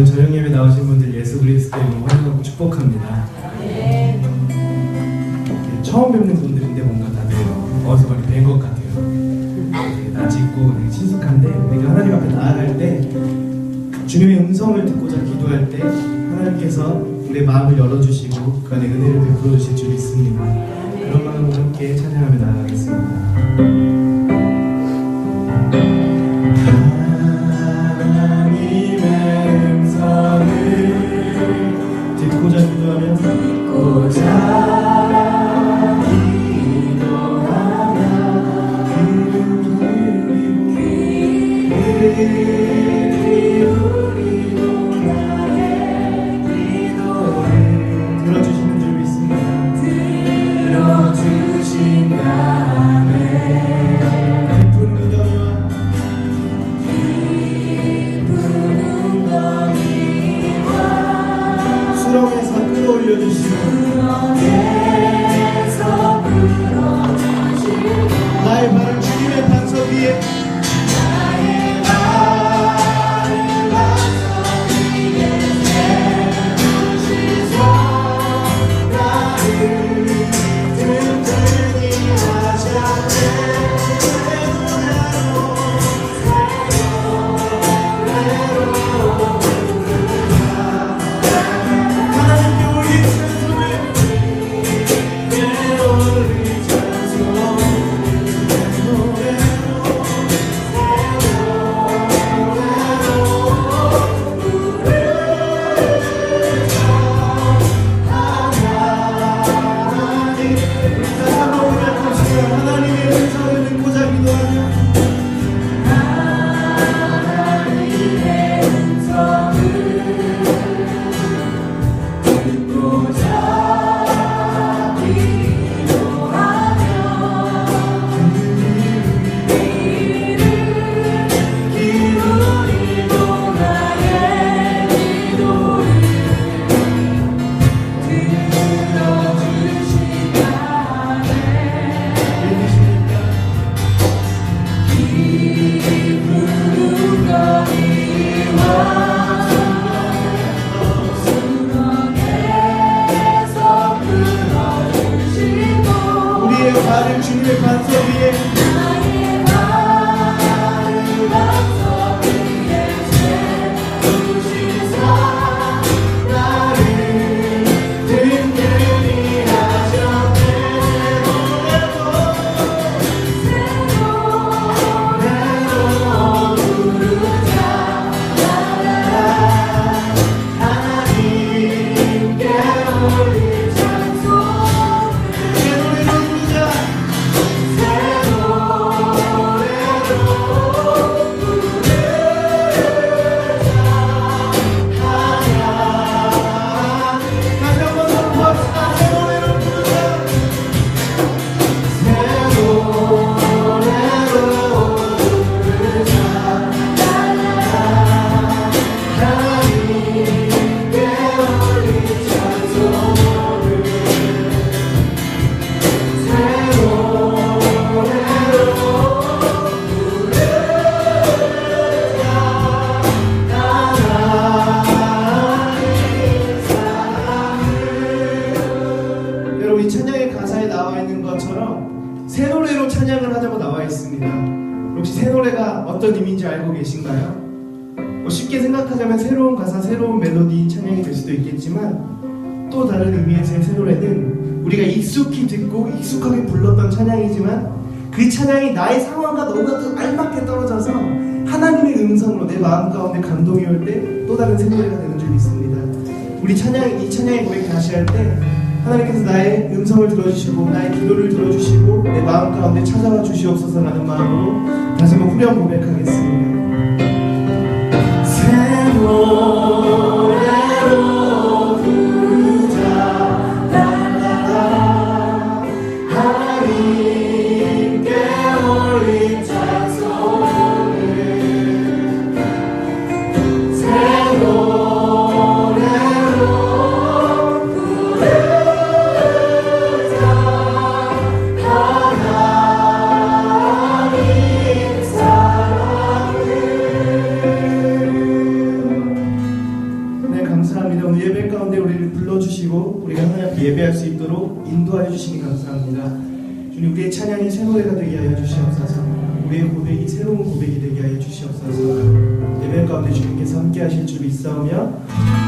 저녁 예배 나오신 분들 예수 그리스도 이름으로 환영하고 축복합니다. 처음 뵙는 분들인데 뭔가 다들 어디서 많이 뵌 것 같아요. 되게 낯익고 되게 친숙한데 우리가 하나님 앞에 나아갈 때 주님의 음성을 듣고자 기도할 때 하나님께서 우리의 마음을 열어주시고 그 안에 은혜를 베풀어 주실 줄 믿습니다. 그런 마음으로 함께 찬양하며 나아가겠습니다. 듣고자 기도하면 들어주시는 줄 믿습니다. 들어주신다네. 깊은 웅덩이와 수렁에서 끌어올려주시고 나의 발을 주님의 반석 위에 발을 주님의 반석 위에 세우시사 나를 든든히 하셨네. 새로 부르자 하나님께 올릴 찬송 찬양의 가사에 나와 있는 것처럼 새 노래로 찬양을 하자고 나와 있습니다. 혹시 새 노래가 어떤 의미인지 알고 계신가요? 쉽게 생각하자면 새로운 가사, 새로운 멜로디 찬양이 될 수도 있겠지만 또 다른 의미에서의 새 노래는 우리가 익숙히 듣고 익숙하게 불렀던 찬양이지만 그 찬양이 나의 상황과 너무나도 알맞게 떨어져서 하나님의 음성으로 내 마음 가운데 감동이 올 때 또 다른 새 노래가 되는 줄 믿습니다. 우리 이 찬양의 고백 다시 할 때 하나님께서 나의 음성을 들어주시고 나의 기도를 들어주시고 내 마음 가운데 찾아와 주시옵소서라는 마음으로 다시 한번 후렴 고백하겠습니다. 새 노래로 부르자 랄라라 하나님께 올린 찬송을 새 노래로 감사합니다. 오늘 예배 가운데 우리를 불러주시고 우리가 하나님 앞에 예배할 수 있도록 인도하여 주시니 감사합니다. 주님, 우리의 찬양이 새 노래가 되게 하여 주시옵소서. 우리의 고백이 새로운 고백이 되게 하여 주시옵소서. 예배 가운데 주님께서 함께 하실 줄 믿사오며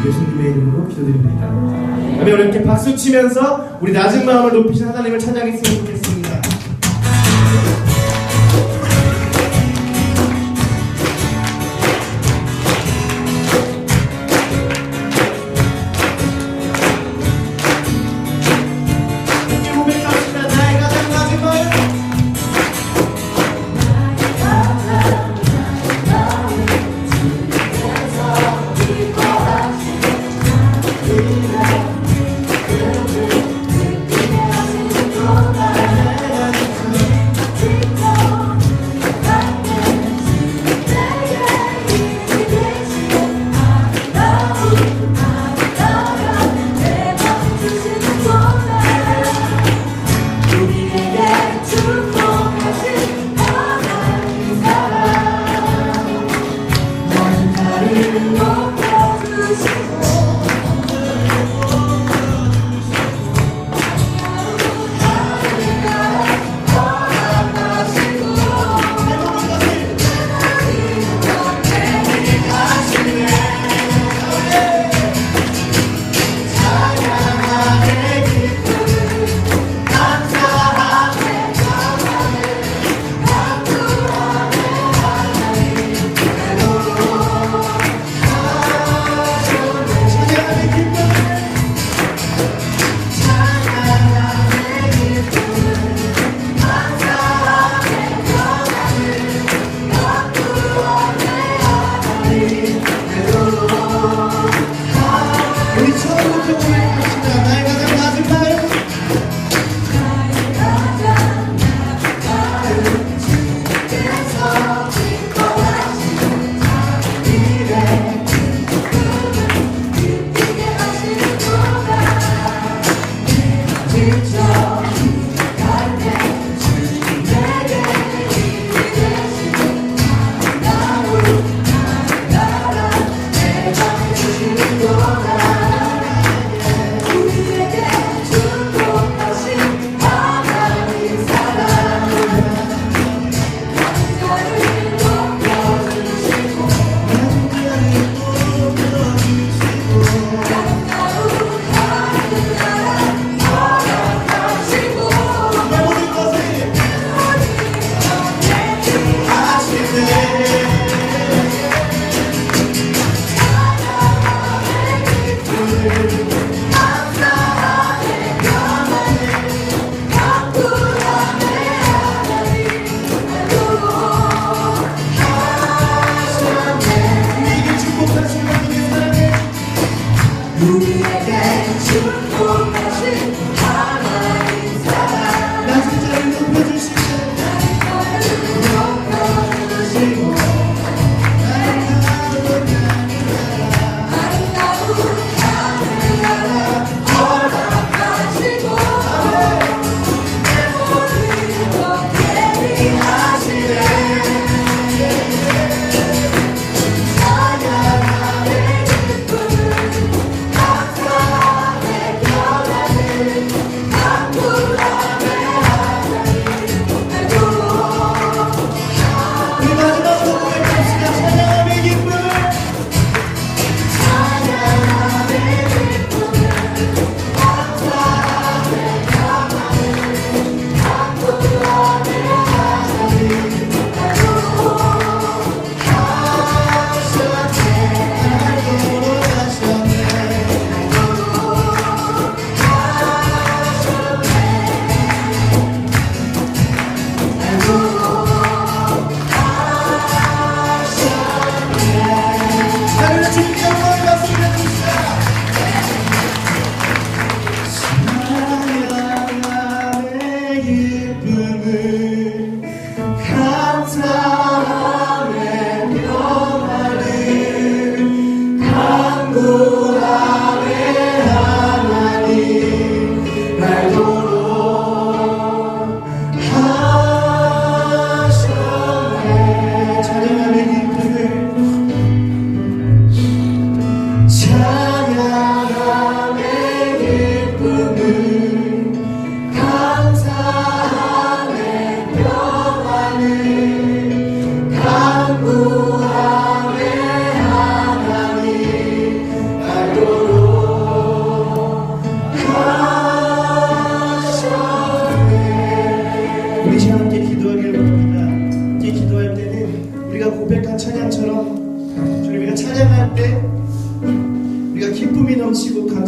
예수님의 이름으로 기도드립니다. 아멘. 우리 이렇게 박수 치면서 우리 낮은 마음을 높이신 하나님을 찬양했으면 좋겠습니다.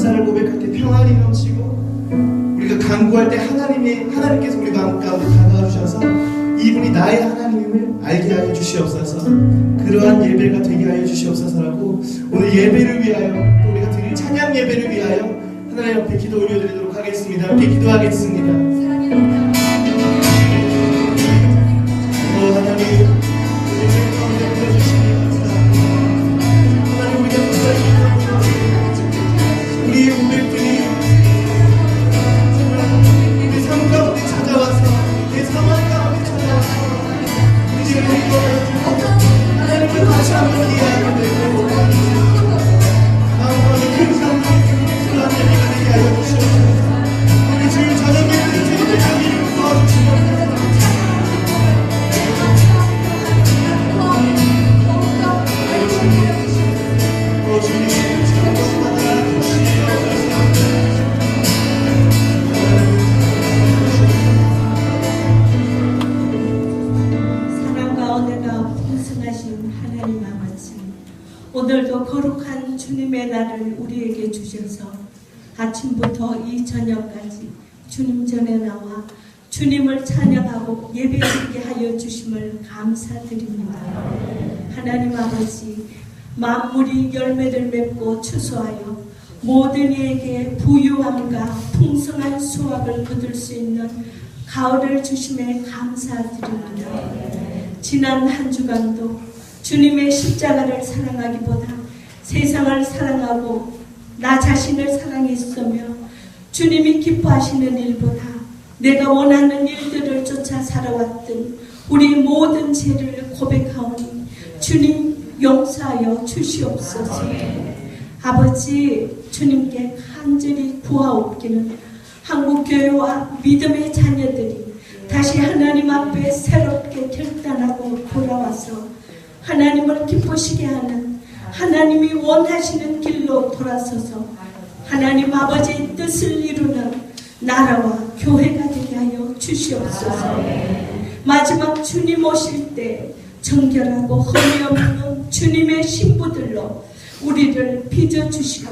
감사를 고백할 때 평안이 넘치고, 우리가 간구할 때 하나님께서 우리 마음 가운데 다가와 주셔서 이분이 나의 하나님임을 알게 하여 주시옵소서. 그러한 예배가 되게 하여 주시옵소서라고 오늘 예배를 위하여, 또 우리가 드릴 찬양 예배를 위하여 하나님 앞에 기도 올려드리도록 하겠습니다. 함께 기도하겠습니다. 하나님, 예배 가운데 불러주시니 감사합니다. 하나님, 우리가 우리의 고백들이 우리 삶 가운데 찾아와서, 내 상황 가운데 찾아와서 우리를 인도하여주고 하나님을 다시 한번 이해하게 되고 마음으로 큰 감동이 그런 예배가 되게 하여 주시옵소서. 우리 주일 저녁 예배를 제대로 이루어 도와주시옵소서. 사랑과 은혜가 풍성하신 하나님 아버지, 오늘도 거룩한 주님의 날을 우리에게 주셔서 아침부터 이 저녁까지 주님 전에 나와 주님을 찬양하고 예배드리게 하여 주심을 감사드립니다. 하나님 아버지, 만물이 열매를 맺고 추수하여 모든 이에게 부유함과 풍성한 수확을 거둘 수 있는 가을을 주심에 감사드립니다. 지난 한 주간도 주님의 십자가를 사랑하기보다 세상을 사랑하고 나 자신을 사랑했으며, 주님이 기뻐하시는 일보다 내가 원하는 일들을 쫓아 살아왔던 우리 모든 죄를 고백하오니 주님 용서하여 주시옵소서. 아버지, 주님께 간절히 구하옵기는 한국교회와 믿음의 자녀들이 다시 하나님 앞에 새롭게 결단하고 돌아와서 하나님을 기쁘시게 하는, 하나님이 원하시는 길로 돌아서서 하나님 아버지의 뜻을 이루는 나라와 교회가 되게 하여 주시옵소서. 마지막 주님 오실 때 정결하고 흠이 없는 주님의 신부들로 우리를 빚어주시고,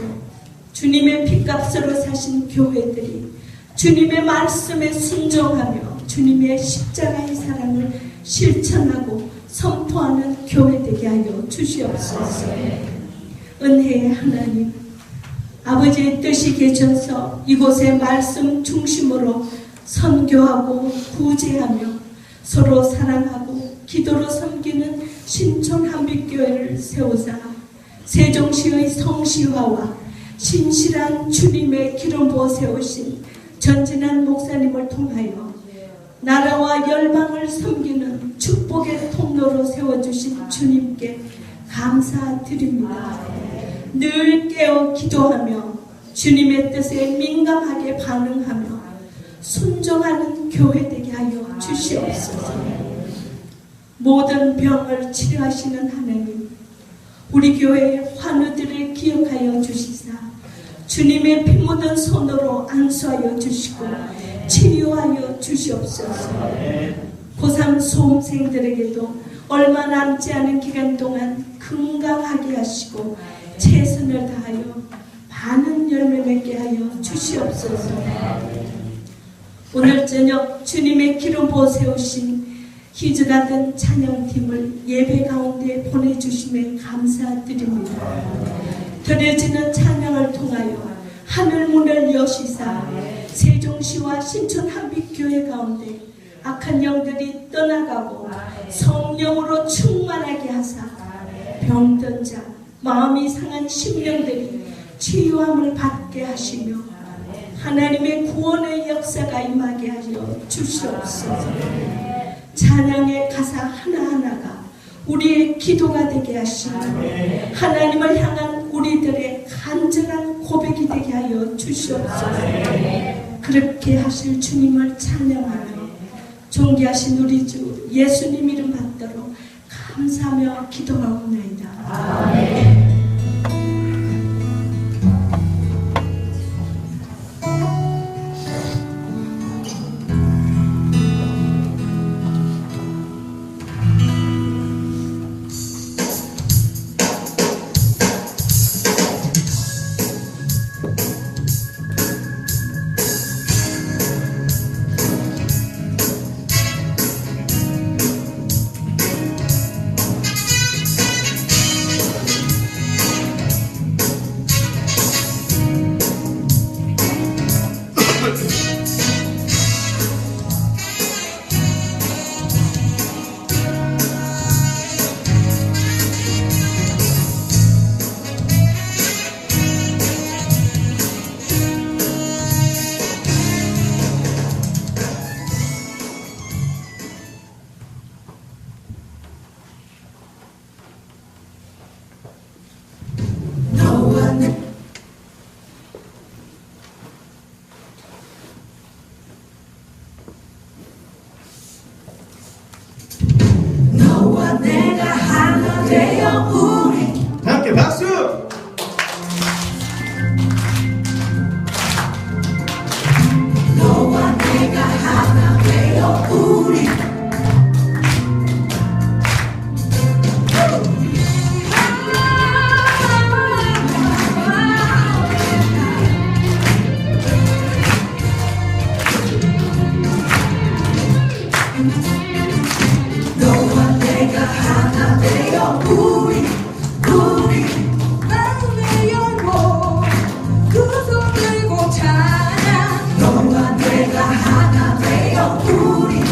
주님의 핏값으로 사신 교회들이 주님의 말씀에 순종하며 주님의 십자가의 사랑을 실천하고 선포하는 교회 되게 하여 주시옵소서. 은혜의 하나님, 아버지의 뜻이 계셔서 이곳에 말씀 중심으로 선교하고 구제하며 서로 사랑하고 기도로 섬기는 신촌 한빛교회를 세우사 세종시의 성시화와 신실한 주님의 기름 부어 세우신 전진한 목사님을 통하여 나라와 열방을 섬기는 축복의 통로로 세워주신 주님께 감사드립니다. 늘 깨어 기도하며 주님의 뜻에 민감하게 반응하며 순종하는 교회 되게 하여 주시옵소서. 모든 병을 치료하시는 하나님, 우리 교회의 환우들을 기억하여 주시사 주님의 피 묻은 손으로 안수하여 주시고 치유하여 주시옵소서. 고3 수험생들에게도 얼마 남지 않은 기간 동안 건강하게 하시고 최선을 다하여 많은 열매 맺게 하여 주시옵소서. 오늘 저녁 주님의 기름 부어 세우신 희주가든 찬양팀을 예배 가운데 보내주심에 감사드립니다. 드려지는 찬양을 통하여 하늘문을 여시사 세종시와 신촌 한빛교회 가운데 악한 영들이 떠나가고 성령으로 충만하게 하사 병든 자, 마음이 상한 심령들이 치유함을 받게 하시며 하나님의 구원의 역사가 임하게 하여 주시옵소서. 찬양의 가사 하나하나가 우리의 기도가 되게 하시며 하나님을 향한 우리들의 간절한 고백이 되게 하여 주시옵소서. 그렇게 하실 주님을 찬양하며 존귀하신 우리 주 예수님 이름 받도록 감사하며 기도하옵나이다. 아멘. 너와 내가 하나 되어 우리 다 함께 박수! 너와 내가 하나 되어 우리 너와 내가 하나 되어 우리 마음을 열고 두 손 들고 찬양 너와 내가 하나 되어 우리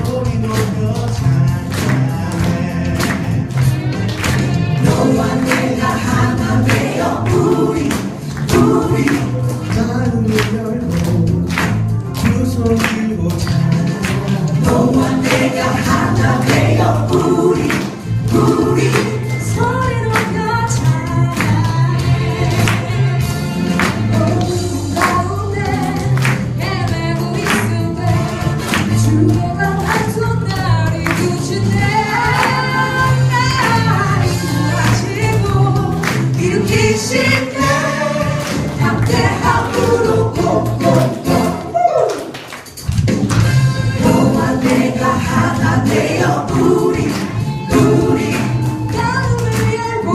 소리 높여 찬양해. 너와 내가 하나 되어 우리 마음을 열고 두 손 들고 찬양. 너와 내가 하나 되어 우리 소리 높여 찬양해 어둠 가운데 헤매고 있을 때 주의 강한 손 나를 이끄시네 나를 구하시고 일으키시네 담대함으로 꼭꼭꼭 너와 내가 하나 되어 우리 마음을 열고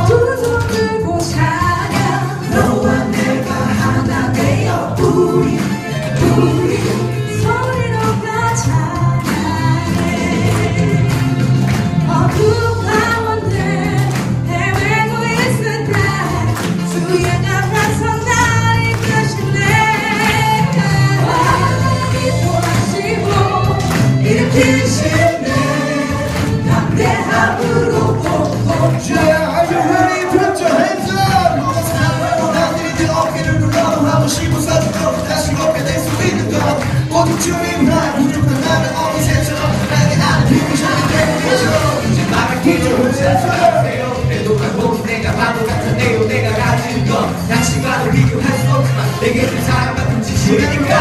두 손 들고 찬양 너와 내가 하나 되어 우리 소리 높여 찬양해 어둠 가운데 헤매고 있을 때 주의 강한 손 나를 이끄시네 도와주시고 일으키시네 담대함으로 꼭꼭 Yeah, are you ready? Put your hands up! 너가 사랑하고 남들이 네 어깨를 눌러도 하고 싶어 서주고 다시 걷게 될 수 있는 것 모두 주님만 부족한 나를 어느새처럼 나에게 하는 비밀전이 되겠죠 이제 말을 기죠 혼자서 그래도 반복이 내가 바보 같았네요 내가 가진 건 당신과도 비교할 수 없지만 내게 그 사랑 같은 지식이니까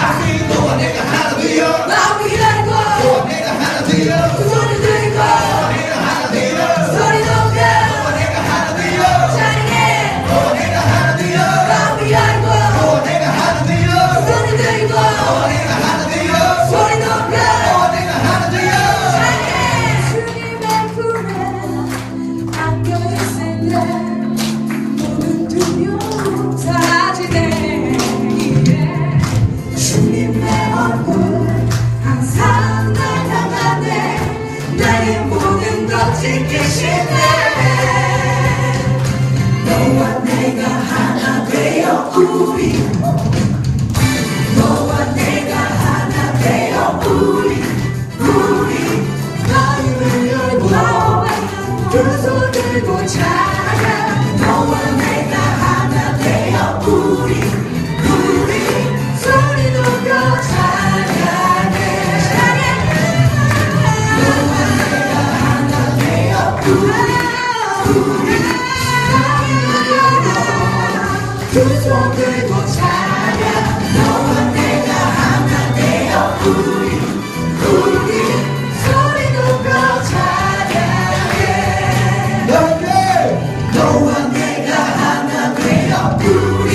너와 내가 하나 되어 마음을 열고 너와 내가 하나 되어 두 손을 들고 내가 하나 되어 소리 높여 너와 내가 하나 되어 찬양해 너와 내가 하나 되어 마음을 열고 너와 내가 하나 되어 두 손을 들고 너와 내가 하나 되어 소리 높여 너와 내가 하나 되어 찬양해 주님의 품에 안겨있을 때 모든 두려움 사라지네 주님의 얼굴 항상 날 향하네 나의 모든 것 지키시네 너와 내가 하나 되어 우리 너와 내가 하나 되어 우리 마음을 열고 두 손 들고 찬양 너와 내가 하나 되어 우리 소리 높여 찬양해 너와 내가 하나 되어 우리 마음을 열고 두 손 들고 찬양 너와 내가 하나 되어 우리 소리 높여 찬양해 너와 내가 하나 되어 우리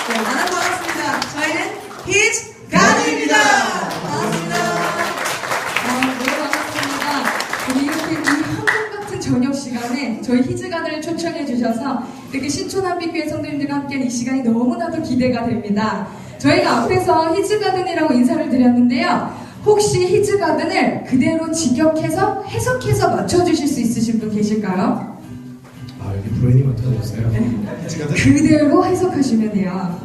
네, 만원 반갑습니다. 저희는 히즈 가든입니다. 반갑습니다. 너무 반갑습니다. 우리 이렇게 이 한국 같은 저녁 시간에 저희 히즈가든을 초청해 주셔서 이렇게 신촌한빛교회 성도님들과 함께한 이 시간이 너무나도 기대가 됩니다. 저희가 앞에서 히즈가든이라고 인사를 드렸는데요. 혹시 히즈가든을 그대로 직역해서 해석해서 맞춰주실 수 있으신 분 계실까요? 아 여기 브레인이 맡아주세요. 지금 그대로 해석하시면 돼요.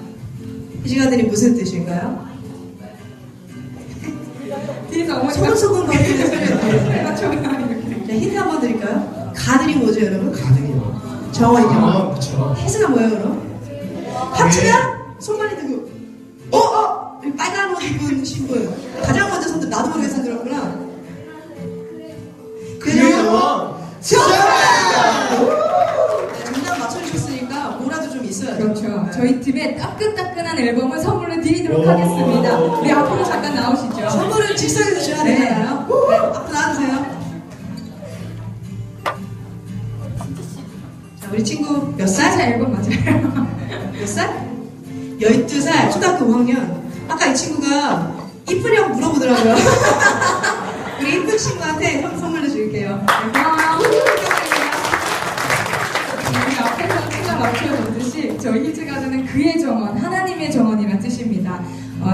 히즈가든이 무슨 뜻인가요? 뒤에서 어머니가 소근소근 거리는 소리 맞춰가는 이렇게. 네, 힌트 한번 드릴까요? 가들이 뭐죠, 여러분? 가능해요. 정어이죠. 아 그쵸. 해수가 뭐예요, 그럼? 합치면 손 많이 들고 빨간 옷 입은 신분 가장 먼저 손들 나도 모르게 손들었구나. 그냥 저희 팀의 따끈따끈한 앨범을 선물로 드리도록 하겠습니다. 우리 앞으로 잠깐 나오시죠. 선물을 즉석에서 줘야 네. 되잖아요. 네, 앞으로 나와주세요. 자, 우리 친구 몇 살? 자, 앨범 맞아요. 몇 살? 12살, 초등학교 5학년. 아까 이 친구가 이쁘냐고 물어보더라고요. 우리 이쁜 친구한테 선물로 줄게요. 우리 앞에서 제가 맞춰줬듯이 저희 히즈가드는 그의 정원, 하나님의 정원이라는 뜻입니다.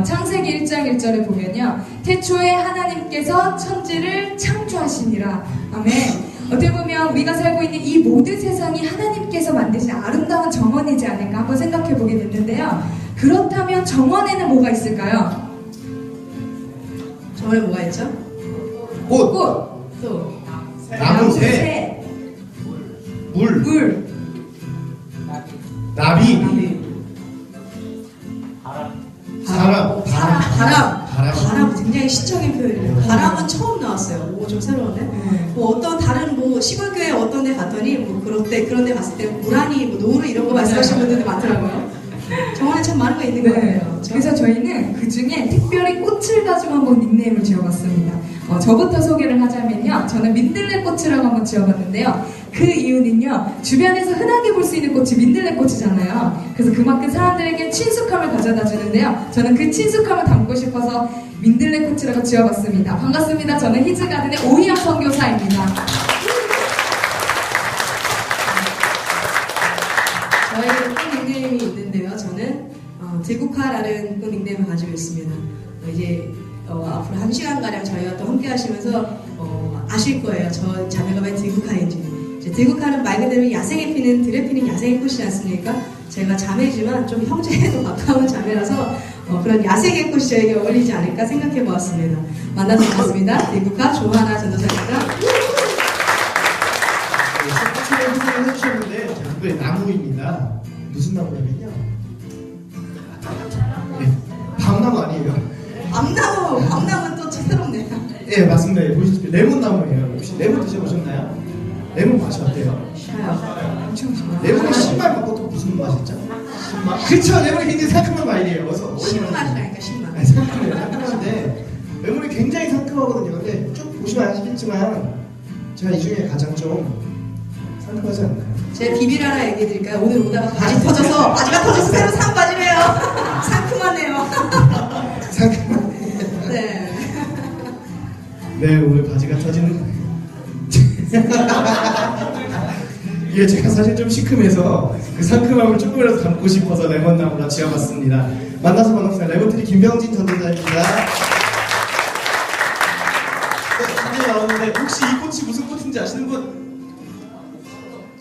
창세기 1장 1절에 보면요. 태초에 하나님께서 천지를 창조하시니라. 아멘. 어떻게 보면 우리가 살고 있는 이 모든 세상이 하나님께서 만드신 아름다운 정원이지 않을까 한번 생각해 보게 됐는데요. 그렇다면 정원에는 뭐가 있을까요? 정원에 뭐가 있죠? 꽃, 또 나무, 새, 물, 물, 나비, 사람, 바람 굉장히 시적인 표현이에요. 바람은 처음 나왔어요. 오, 좀 새로운데? 뭐 어떤 다른 뭐 시골교회 어떤 데 갔더니 뭐 그런 데 갔을 때 고라니, 뭐 노루 이런 거 말씀하시는 분들도 많더라고요. 정원에 참 많은 거 있는 것 네. 같아요. 그래서 저희는 그 중에 특별히 꽃을 가지고 한번 닉네임을 지어봤습니다. 저부터 소개를 하자면요. 저는 민들레꽃이라고 한번 지어봤는데요. 그 이유는요. 주변에서 흔하게 볼 수 있는 꽃이 민들레꽃이잖아요. 그래서 그만큼 사람들에게 친숙함을 가져다 주는데요. 저는 그 친숙함을 담고 싶어서 민들레꽃이라고 지어봤습니다. 반갑습니다. 저는 히즈가든의 오희영 선교사입니다. 저희 꽃 닉네임이 있는데요. 저는 대국화라는 꽃 닉네임을 가지고 있습니다. 이제 앞으로 1시간가량 저희와 또 함께 하시면서 아실 거예요. 저 자매가 왜 대국화인지. 대국화는 말 그대로 야생에 피는, 들에 피는 야생의 꽃이지 않습니까? 제가 자매지만 좀 형제에도 가까운 자매라서 그런 야생의 꽃이 저에게 어울리지 않을까 생각해 보았습니다. 만나서 반갑습니다. 대국화 조하나 전도사입니다. 꽃을 소개를 해주셨는데 그게 나무입니다. 무슨 나무냐면요. 네, 밤나무 아니에요. 밤나무는 또 새롭네요. 네, 맞습니다. 예, 보시다시피 레몬나무예요. 혹시 레몬 드셔보셨나요? 레몬 맛이 어때요? 엄청 좋아요. 레몬의 신맛 먹고 또 무슨 맛이죠? 신맛? 그쵸, 레몬이 굉장히 상큼한 맛이에요. 어서 신맛이라니까 신맛. 아니, 상큼해요. 상큼한데 레몬이 굉장히 상큼하거든요. 근데 쭉 보시면 아시겠지만 제가 이 중에 가장 좀 상큼하지 않나요? 제 비밀 하나 얘기해 드릴까요? 오늘 오다가 바지가 터져서 새로 산 바지래요. 상큼하네요. 상큼한. 네. 네, 오늘 바지가 터지는. 이게 제가 사실 좀 시큼해서 그 상큼함을 조금이라도 담고 싶어서 레몬나무라 지어봤습니다. 만나서 반갑습니다. 레몬트리 김병진 전도사입니다. 네, 사진 나오는데 혹시 이 꽃이 무슨 꽃인지 아시는 분?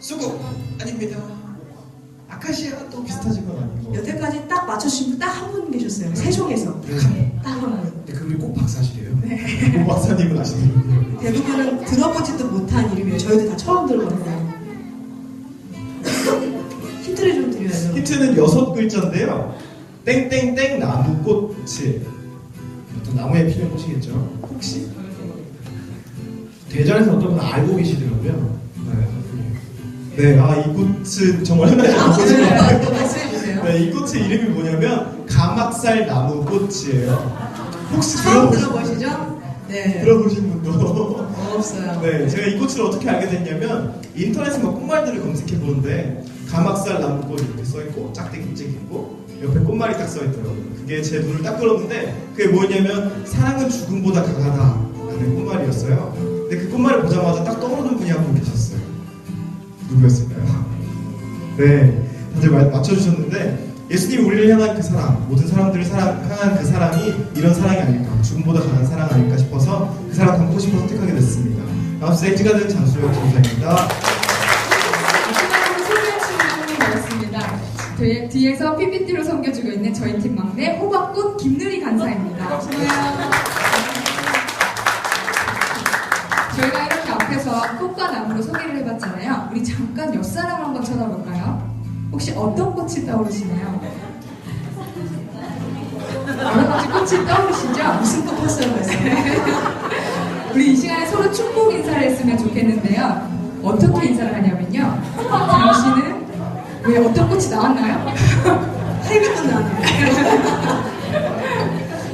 수국 아닙니다. 아카시아 또 비슷하신 건 아니고. 여태까지 딱 맞춰주신 분 딱 한 분 계셨어요. 세종에서. 딱 한 분. 네, 그분이 꽃 박사시래요. 네. 꽃 박사님은 아시는군요. 대부분은 들어보지도 못한 이름이에요. 저희도 다 처음 들어봤어요. 힌트를 좀 드려야죠. 힌트는 6글자인데요. 땡땡땡 나무꽃이 어떤 나무에 피는 꽃이겠죠. 혹시 대전에서 어떤 분 알고 계시더라고요. 네, 이 꽃은 정말 흔하지 않거든요. 또 말씀해 주세요. 네, 이 꽃의 이름이 뭐냐면 가막살 나무꽃이에요. 혹시 처음 들어보시죠? 네. 들어보신 분도 없어요. 네, 제가 이 꽃을 어떻게 알게 됐냐면 인터넷에 막 꽃말들을 검색해 보는데 가막살 나무꽃 이렇게 써있고 짝대기 찍 있고 옆에 꽃말이 딱 써있더라고요. 그게 제 눈을 딱 끌었는데 그게 뭐냐면 사랑은 죽음보다 강하다라는 꽃말이었어요. 근데 그 꽃말을 보자마자 딱 떠오르는 분이 한 분 계셨어요. 누구였을까요? 네, 다들 맞춰주셨는데 예수님이 우리를 향한 그 사랑, 모든 사람들을 향한 그 사랑이 이런 사랑이 아닐까, 죽음보다 강한 사랑 아닐까 싶어서 그 사랑 담고 싶어 선택하게 됐습니다. 반갑습니다. 엑지가 된 장수영 전사입니다. 뒤에서 PPT로 섬겨주고 있는 저희 팀 막내 호박꽃 김누리 간사입니다. 저희가 이렇게 앞에서 꽃과 나무로 소개를 해봤잖아요. 우리 잠깐 옆사람 한번 쳐다볼까요? 혹시 어떤 꽃이 떠오르시나요? 여러 가지 꽃이 떠오르시죠? 무슨 꽃 했어요, 그래서? 우리 이 시간에 서로 축복 인사를 했으면 좋겠는데요. 어떻게 인사를 하냐면요. 당신은 왜 어떤 꽃이 나왔나요? 타임이 끝나네요.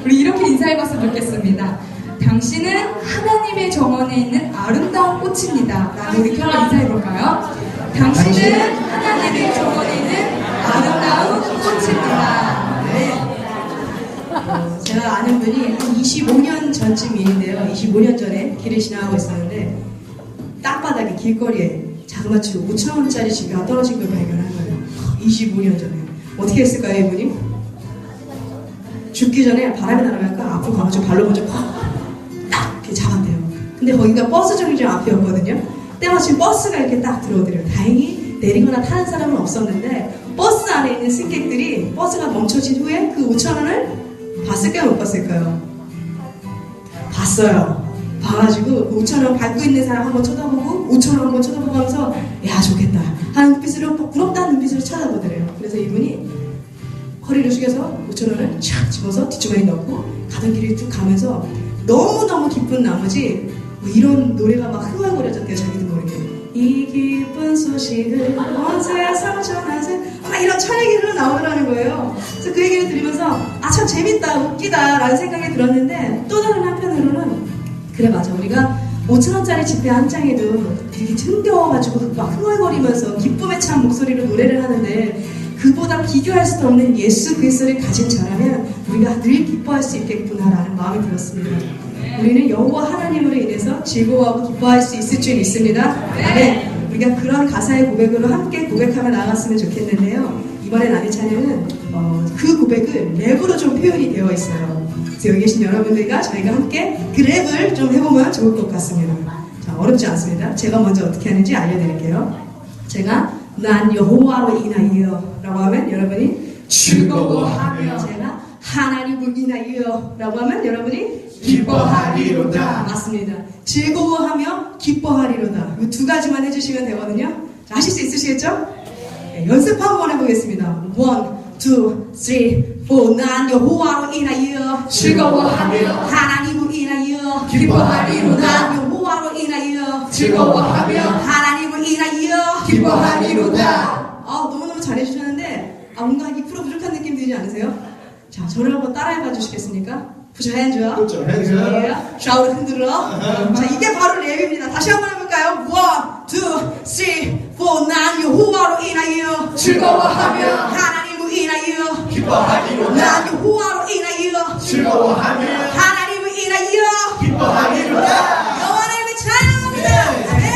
우리 이렇게 인사해봤으면 좋겠습니다. 당신은 하나님의 정원에 있는 아름다운 꽃입니다. 라고 우리 켜라 인사해볼까요? 당신은 하나님의 정원에 있는 아름다운 꽃입니다. 네. 제가 아는 분이 한 25년 전쯤 일인데요. 25년 전에 길을 지나가고 있었는데 땅바닥에 길거리에 자그마치 5,000원짜리 지폐가 떨어진 걸 발견한 거예요. 25년 전에. 어떻게 했을까요, 이분이? 죽기 전에 바람이 날아갈까 앞으로 가가지고 발로 먼저 딱 이렇게 잡았대요. 근데 거기가 버스 정류장 앞이었거든요. 때마침 버스가 이렇게 딱 들어오더래요. 다행히 내리거나 타는 사람은 없었는데 버스 안에 있는 승객들이 버스가 멈춰진 후에 그 5,000원을 봤을까요, 못 봤을까요? 봤어요. 봐가지고 5,000원 밟고 있는 사람 한번 쳐다보고 5,000원 한번 쳐다보고 하면서 야 좋겠다 하는 눈빛으로 부럽다는 눈빛으로 쳐다보더래요. 그래서 이분이 허리를 숙여서 5,000원을 촥 집어서 뒷주머니에 넣고 가던 길을 쭉 가면서 너무너무 기쁜 나머지 뭐 이런 노래가 막 흥얼거려졌대요. 자기도 모르게 이 기쁜 소식을 온 세상 전하세 막 이런 찬양이 흘러나오더라는 거예요. 그래서 그 얘기를 들으면서 아 참 재밌다 웃기다 라는 생각이 들었는데 또 다른 한편으로는 그래 맞아 우리가 5,000원짜리 지폐 한 장에도 되게 흥겨워가지고 막 흥얼거리면서 기쁨에 찬 목소리로 노래를 하는데 그보다 비교할 수도 없는 예수 그리스도를 가진 자라면 우리가 늘 기뻐할 수 있겠구나라는 마음이 들었습니다. 우리는 여호와 하나님으로 인해서 즐거워하고 기뻐할 수 있을 줄 믿습니다. 네. 우리가 그런 가사의 고백으로 함께 고백하며 나아갔으면 좋겠는데요. 이번에 나의 찬양은 그 고백을 랩으로 좀 표현이 되어 있어요. 그래서 여기 계신 여러분들과 저희가 함께 그 랩을 좀 해보면 좋을 것 같습니다. 자, 어렵지 않습니다. 제가 먼저 어떻게 하는지 알려드릴게요. 제가 난 여호와로 인하여 라고 하면 여러분이 즐거워하며 제가 하나님을 인하여 라고 하면 여러분이 기뻐하리로다. 맞습니다. 즐거워하며 기뻐하리로다. 이 두 가지만 해주시면 되거든요. 자, 하실 수 있으시겠죠? 네, 연습 한번 해보겠습니다. 1, 2, 3, 4. 난 여호와로 인하여 즐거워하며 하나님을 인하여 기뻐하리로다. 난 여호와로 인하여 즐거워하며 하나님을 인하여 기뻐하리로다. 너무너무 잘해주셨는데 뭔가 2% 부족한 느낌 들지 않으세요? 자, 저를 한번 따라해봐 주시겠습니까? Put your hands up. Put your hands up. 예. 좌우를 흔들어. 자, 이게 바로 랩입니다. 다시 한번 해볼까요? 1, 2, 3, 4. 난 여호와로 인하여 즐거워하며 하나님을 인하여 기뻐하리로다. 난 여호와로 인하여 즐거워하며 하나님을 인하여 기뻐하리로다. 여호와 하나님을 찬양합니다. 아멘.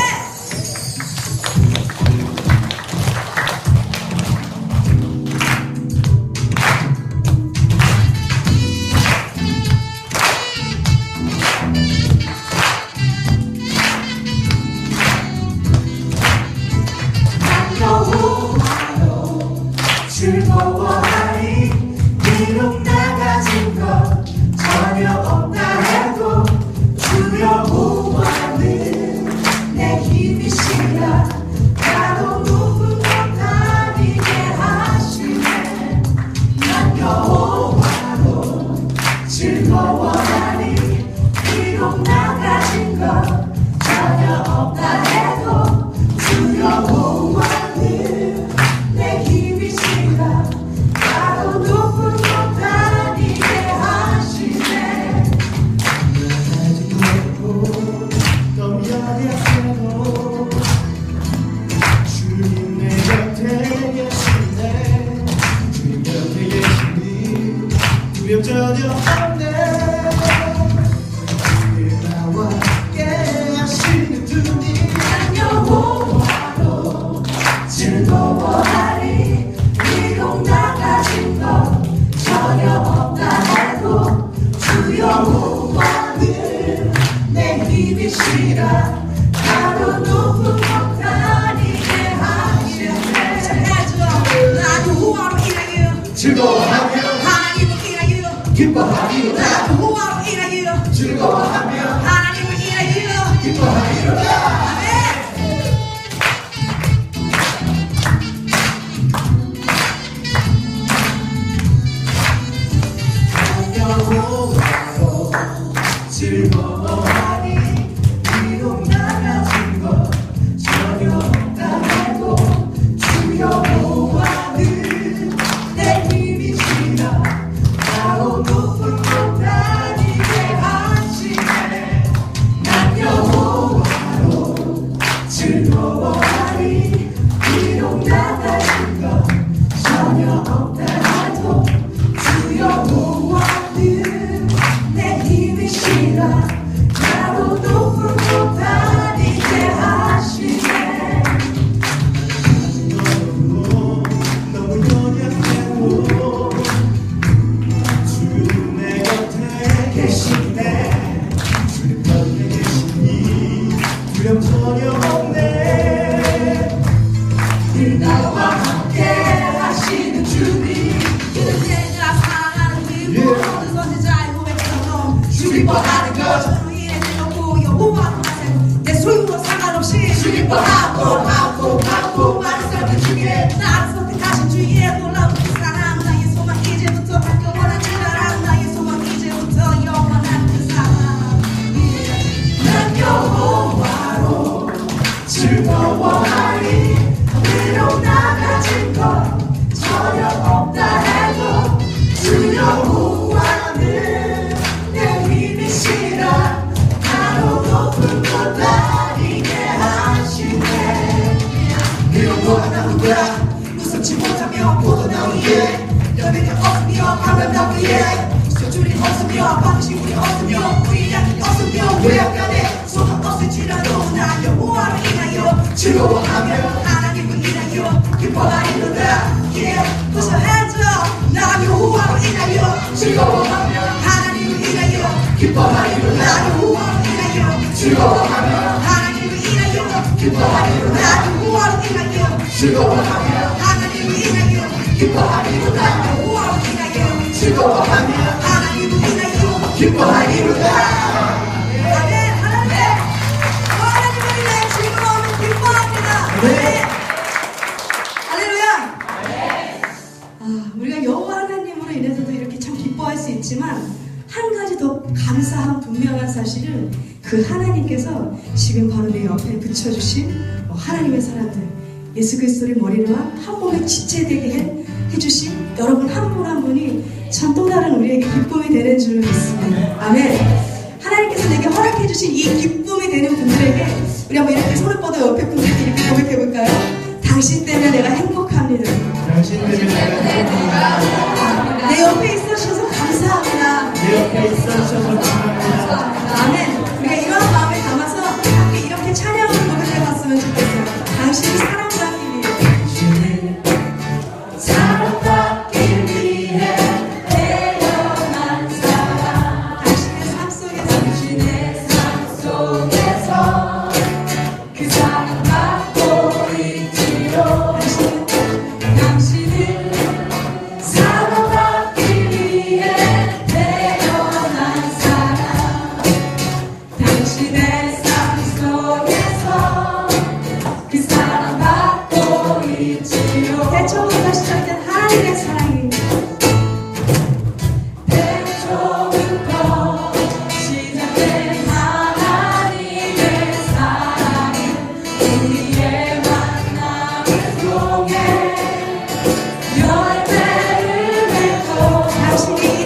즐거워하리 비록 나 가진 것 전혀 없다 해도 주 여호와는 내 힘이시라 나도 높은 곳 다니게 하시네 난 여호와로 즐거워하리 비록 나 가진 것 전혀 없다 해도 주 여호와는 내 힘이시라 나도 높은 곳 다니게 하시네 또 미안해도 주님 내 곁에 계시네 주님 곁에 계시니 두려움 전혀 없네 나와 함께 하시는 주님 난 여호와로 즐거워하리 비록 나 가진 것 전혀 없다 해도 주 여호와는 내 힘이시라 나도 높은 곳 다니게 하시네 난 여호와로 인하여 즐거워하며 하나님을 인하여 기뻐하리로다 난 여호와로 인하여 즐거워하며 하나님을 인하여 기뻐하리로다 아멘. 여호와로 즐거워하니 비록 나 가진 것 전혀 없다 해도 주 여호와는 내 힘이 즐거워하리 비록 나가진 것 전혀 없다 해도 두려워하는 내 힘이 실어 나로 높은 곳 다니게 하시네. 너무 연약해도 주님 내 곁에 계시네. 주님 곁에 계시니 두려움 전혀 없네. 늘 나와 함께 하시는 주님 이는 내가 사랑하는 그 모든 선지자의 고백처럼 주 기뻐하는 것 저로 인해 내놓고 여호와로 하세요. 내 소유와 상관없이 주 기뻐하고 많은 사람들 중에 나를 선택하신 주의 놀라운 그 사랑 나의 소망 이제부터 영원한 주라랑 나의 소망 이제부터 영원한 그 사랑 난 여호와로 즐거워하리 비록 나가진 것 전혀 없다 해도 두려워하는 내 힘이 실어 나로 높은 곳 다니게 하시네. 비록 너가 누구야 무섭지 못하며 포도나무 위에 열매가 없으며 바람나무 위에 소줄이 없으며 방식이 없으며 우리 양이 없으며 외양간에 소망 없을지라도 나 여호와를 인하여 즐거워하며 하나님을 인하여 기뻐하리로다. Yeah, put your hands up. 나 여호와를 인하여 즐거워하며 하나님을 인하여 기뻐하리로다. 나 여호와를 인하여 즐거워하며 하나님을 인하여 기뻐하리로다. 나 여호와를 인하여 즐거워하며 하나님을 인하여 기뻐하리로다. 여호와를 인하여 즐거워하며 하나님을 인하여 기뻐하리로다. 아멘. 하나님 하나님을 인하여 즐거워하며 기뻐합니다. 네. 할렐루야. 우리가 여호와 하나님으로 인해서도 이렇게 참 기뻐할 수 있지만 한 가지 더 감사한 분명한 사실은 그 하나님께서 지금 바로 내 옆에 붙여주신 하나님의 사람들 예수 그리스도를 머리로 한 몸의 지체되게 해주신 여러분 한 분 한 분이 참 또 다른 우리에게 기쁨이 되는 줄 믿습니다. 아멘. 하나님께서 내게 허락해주신 이 기쁨이 되는 분들에게 우리 한번 이렇게 손을 뻗어 옆에 분들께 이렇게 고백해볼까요? 당신 때문에 내가 행복합니다. 당신 때문에 내가 내 옆에 있어주셔서 감사합니다. 내 옆에 있어주셔서 감사합니다. 아멘. 우리가 이런 마음을 담아서 함께 이렇게 찬양으로 고백해봤으면 좋겠어요. 당신이 사랑받기 위해 사랑받기 위해 태어난 사람 당신의 삶 속에서 그 사랑받고 있지요. 당신은 사랑받기 위해 태어난 사람 당신의 삶 속에서 그 사랑받고 있지요. 대초부터 시작된 하나님의 사랑이 대초부터 시작된 하나님의 사랑은 우리의 만남을 통해 열매를 맺고 당신이 이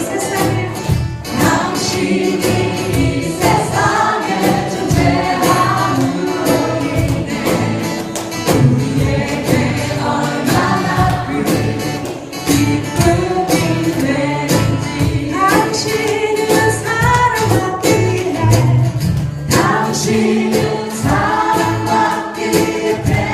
세상에 존재함으로 인해 우리에게 얼마나 큰 기쁨이 되는지 당신은 사랑받기 위해 당신은 사랑받기 위해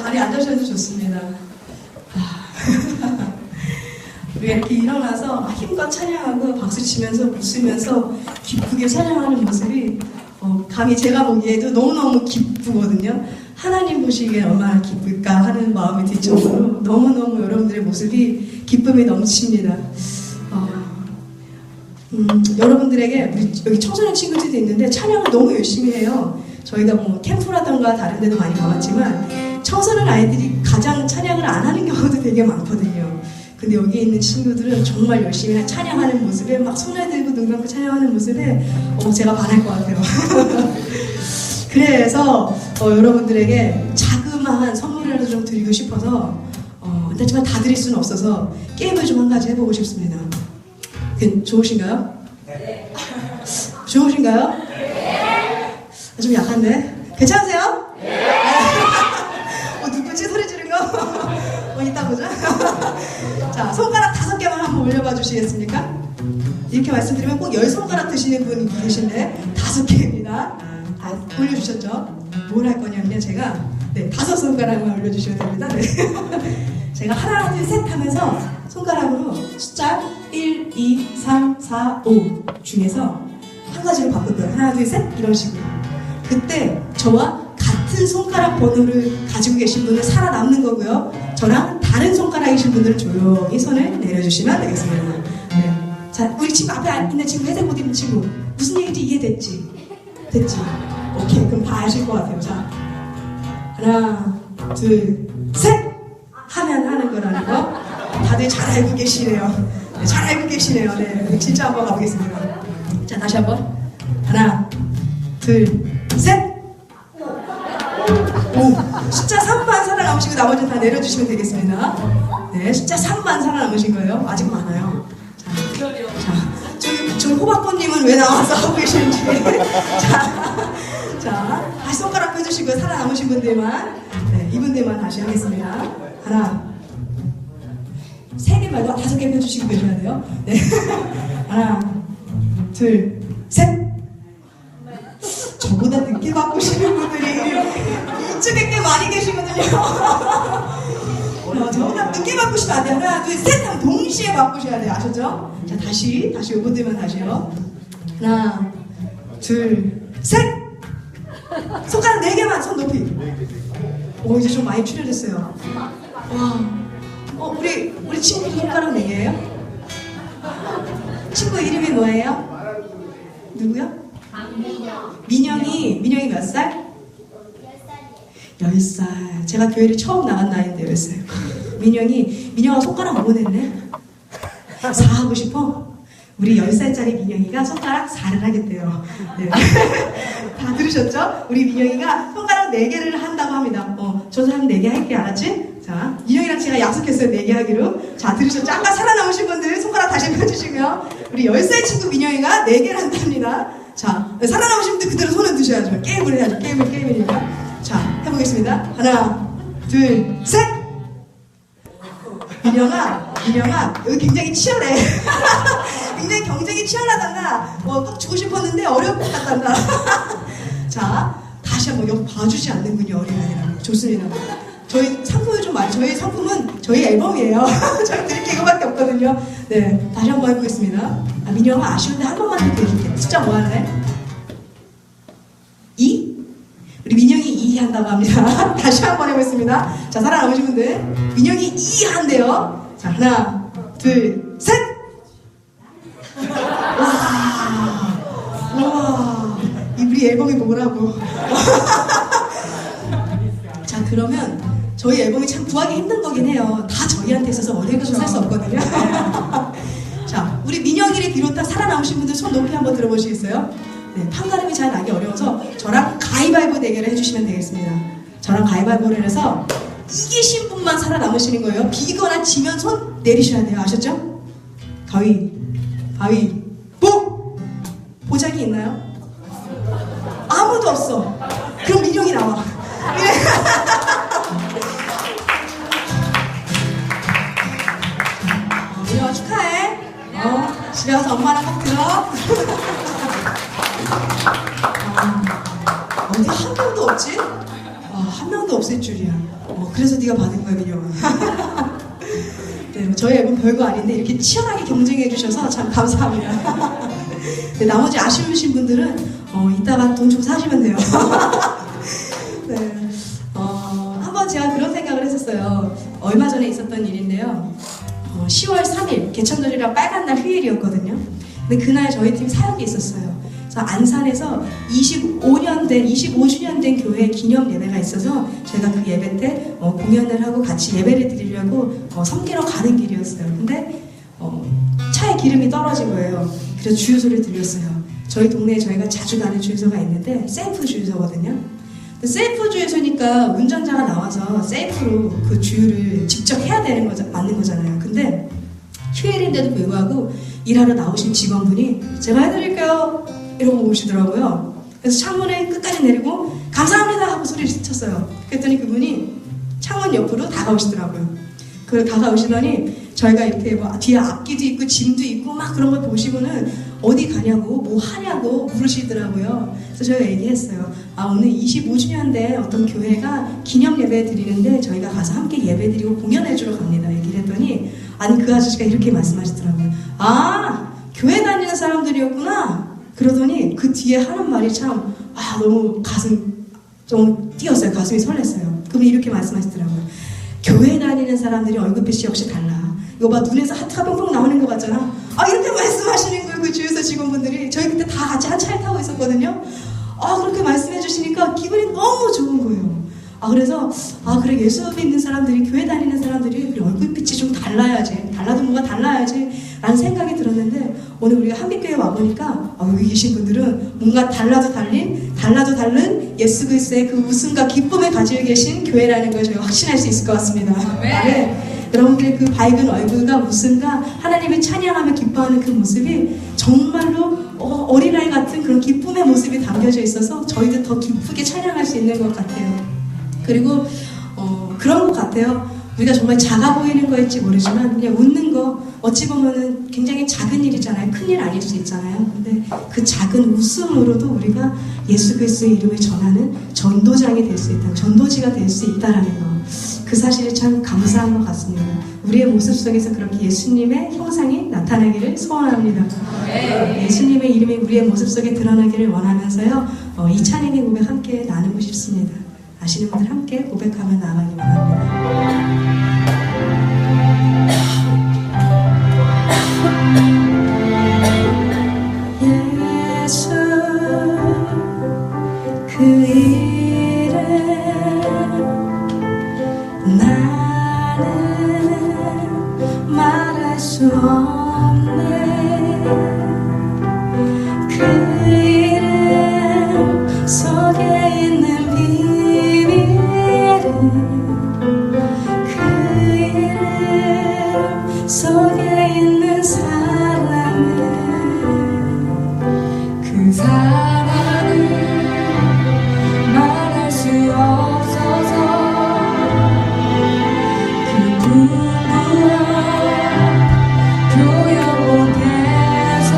자리에 앉으셔도 좋습니다. 우리가 이렇게 일어나서 힘껏 찬양하고 박수 치면서 웃으면서 기쁘게 찬양하는 모습이 감히 제가 보기에도 너무너무 기쁘거든요. 하나님 보시기에 얼마나 기쁠까 하는 마음이 들 정도로 너무너무 여러분들의 모습이 기쁨이 넘칩니다. 여러분들에게 우리 여기 청소년 친구들도 있는데 찬양을 너무 열심히 해요. 저희가 뭐 캠프라던가 다른 데도 많이 가봤지만 청소년 아이들이 가장 찬양을 안 하는 경우도 되게 많거든요. 근데 여기 있는 친구들은 정말 열심히 찬양하는 모습에 막 손을 들고 눈 감고 찬양하는 모습에 제가 반할 것 같아요. 그래서 여러분들에게 자그마한 선물이라도 좀 드리고 싶어서 하지만 다 드릴 수는 없어서 게임을 좀 한 가지 해보고 싶습니다. 좋으신가요? 네. 좋으신가요? 네. 좀 약한데? 괜찮으세요? 네. 누구지? 소리 지른 거? 이따 보자. 자, 손가락 5개만 한번 올려봐 주시겠습니까? 이렇게 말씀드리면 꼭 10손가락 드시는 분 계신데 5개입니다. 다 올려주셨죠? 뭘 할 거냐면요, 제가 5손가락만 올려주셔야 됩니다. 네. 제가 하나, 둘, 셋 하면서 손가락으로 숫자 1, 2, 3, 4, 5 중에서 한 가지를 바꿀 거예요. 하나, 둘, 셋 이런 식으로. 그때 저와 같은 손가락 번호를 가지고 계신 분은 살아남는 거고요. 저랑 다른 손가락이신 분들은 조용히 손을 내려주시면 되겠습니다. 네. 자, 우리 친구 앞에 있는 친구, 회색 옷 입는 친구, 무슨 얘기인지 이해됐지? 됐지? 오케이, 그럼 다 아실 것 같아요. 자, 하나, 둘, 셋 하면 하는 거라는 거 다들 잘 알고 계시네요. 네, 잘 알고 계시네요. 네, 진짜 한번 가보겠습니다. 자, 다시 한번. 하나, 둘, 셋. 오, 숫자 3만 살아남으시고 나머지는 다 내려주시면 되겠습니다. 네, 숫자 3만 살아남으신 거예요. 아직 많아요. 자, 저기 호박꽃님은 왜 나와서 하고 계시는지. 자, 다시 손가락 펴주시고 살아남으신 분들만, 네, 이분들만 다시 하겠습니다. 하나, 3개 말고 5개 펴주시고 계셔야 돼요. 네. 하나, 둘, 셋. 저보다 늦게 바꾸시는 분들이 이쪽에 꽤 많이 계시거든요. 저보다 늦게 바꾸시면 안 돼요. 하나, 둘, 셋 하면 동시에 바꾸셔야 돼요. 아셨죠? 자, 다시 요분들만 다시요. 하나, 둘, 셋. 손가락 4개만 손 높이. 오, 이제 좀 많이 출혈됐어요. 와, 우리 친구 손가락 4개예요? 친구 이름이 뭐예요? 누구요? 민영이 몇 살? 10살. 제가 교회를 처음 나간 나이인데 10살. 민영아 손가락 5번 했네? 4 하고 싶어? 우리 10살짜리 민영이가 손가락 4를 하겠대요. 네. 다 들으셨죠? 우리 민영이가 손가락 4개를 한다고 합니다. 저도 한 4개 할게, 알았지? 자, 민영이랑 제가 약속했어요. 4개 하기로. 자, 들으셨죠? 아까 살아남으신 분들 손가락 다시 펴주시고요. 우리 10살 친구 민영이가 4개를 한답니다. 자, 살아남으신 분들 그대로 손을 드셔야죠. 게임을 해야죠. 게임이니까. 자, 해보겠습니다. 하나, 둘, 셋! 민영아, 여기 굉장히 치열해. 굉장히 경쟁이 치열하단다. 꼭 주고 싶었는데 어려울 것 같단다. 자, 다시 한번 여기 봐주지 않는군요, 어린아이라고. 좋습니다. 저희 상품을 좀 많이, 저희 상품은 저희 앨범이에요. 저희 드릴 게 이거밖에 없거든요. 네, 다시 한번 해보겠습니다. 아, 민영아 아쉬운데 한 번만 더 드릴게요. 숫자 뭐 할래? 2? 우리 민영이 2 한다고 합니다. 다시 한번 해보겠습니다. 자, 살아남으신 분들. 민영이 2 한대요. 자, 하나, 둘, 셋! 와, 이 우리 앨범이 뭐라고. 자, 그러면 저희 앨범이 참 구하기 힘든 거긴 해요. 다 저희한테 있어서 원래부터 살 수 없거든요. 자, 우리 민영이를 비롯한 살아남으신 분들 손 높이 한번 들어보시겠어요? 네, 판가름이 잘 나기 어려워서 저랑 가위바위보 대결을 해주시면 되겠습니다. 저랑 가위바위보를 해서 이기신 분만 살아남으시는 거예요. 비거나 지면 손 내리셔야 돼요. 아셨죠? 가위바위보! 보장이 있나요? 아무도 없어. 그럼 민영이 나와. 민영아 축하해. 집에 가서 엄마랑 꼭 들어. 어디 한 명도 없지? 한 명도 없을 줄이야. 그래서 네가 받은 거야, 민영아. 네, 저희 앨범 별거 아닌데 이렇게 치열하게 경쟁해 주셔서 참 감사합니다. 네, 나머지 아쉬우신 분들은 이따가 돈 좀 사시면 돼요. 네, 한번 제가 그런 생각을 했었어요. 얼마 전에 있었던 일인데요. 10월 3일 개천절이라 빨간 날 휴일이었거든요. 근데 그날 저희 팀 사역이 있었어요. 그래서 안산에서 25주년 된 교회 기념 예배가 있어서 제가 그 예배 때 공연을 하고 같이 예배를 드리려고 섬기러 가는 길이었어요. 근데 차에 기름이 떨어진 거예요. 그래서 주유소를 들렸어요. 저희 동네에 저희가 자주 가는 주유소가 있는데 셀프 주유소거든요. 셀프 주유소니까 운전자가 나와서 셀프로 그 주유를 직접 해야 되는 거죠. 맞는 거잖아요. 근데 휴일인데도 불구하고 일하러 나오신 직원분이 제가 해드릴게요 이러고 오시더라고요. 그래서 창문을 끝까지 내리고 감사합니다 하고 소리를 쳤어요. 그랬더니 그분이 창문 옆으로 다가오시더라고요. 다가오시더니 저희가 이렇게 뒤에 악기도 있고 짐도 있고 막 그런 걸 보시고는 어디 가냐고 뭐 하냐고 물으시더라고요. 그래서 저희가 얘기했어요. 오늘 25주년 된 어떤 교회가 기념 예배 드리는데 저희가 가서 함께 예배 드리고 공연해주러 갑니다. 얘기를 했더니 아니 그 아저씨가 이렇게 말씀하시더라고요. 교회 다니는 사람들이었구나. 그러더니 그 뒤에 하는 말이 참 너무 가슴 좀 뛰었어요. 가슴이 설렜어요. 그분이 이렇게 말씀하시더라고요. 교회 다니는 사람들이 얼굴빛이 역시 달라. 이거 봐, 눈에서 하트가 뻥뻥 나오는 것 같잖아. 이렇게 말씀하시는 거예요. 그 주유소 직원분들이. 저희 그때 다 같이 한 차를 타고 있었거든요. 그렇게 말씀해 주시니까 기분이 너무 좋은 거예요. 그래서 그래, 예수 믿는 사람들이, 교회 다니는 사람들이 그래, 얼굴빛이 좀 달라야지, 달라도 뭔가 달라야지 라는 생각이 들었는데 오늘 우리가 한빛교회에 와보니까 여기 계신 분들은 뭔가 달라도 다른 예수 그리스도의 그 웃음과 기쁨을 가지고 계신 교회라는 걸 저희가 확신할 수 있을 것 같습니다. 네. 여러분들의 그 밝은 얼굴과 웃음과 하나님을 찬양하며 기뻐하는 그 모습이 정말로 어린아이 같은 그런 기쁨의 모습이 담겨져 있어서 저희도 더 기쁘게 찬양할 수 있는 것 같아요. 그리고 그런 것 같아요. 우리가 정말 작아 보이는 거일지 모르지만 그냥 웃는 거 어찌 보면은 굉장히 작은 일이잖아요. 큰일 아닐 수 있잖아요. 근데 그 작은 웃음으로도 우리가 예수 그리스도의 이름을 전하는 전도장이 될 수 있다. 전도지가 될 수 있다라는 거. 그 사실이 참 감사한 것 같습니다. 우리의 모습 속에서 그렇게 예수님의 형상이 나타나기를 소원합니다. 예수님의 이름이 우리의 모습 속에 드러나기를 원하면서요. 이 찬양의 고백 함께 나누고 싶습니다. 아시는 분들 함께 고백하며 나가기 원합니다. 예수 그 이름 나는 말할 수 없네. 그 이름 속에 있는 비밀은 그 이름 속에 있는 사랑은 그 사랑은 말할 수 없어서 그 부끄러워 표현 못해서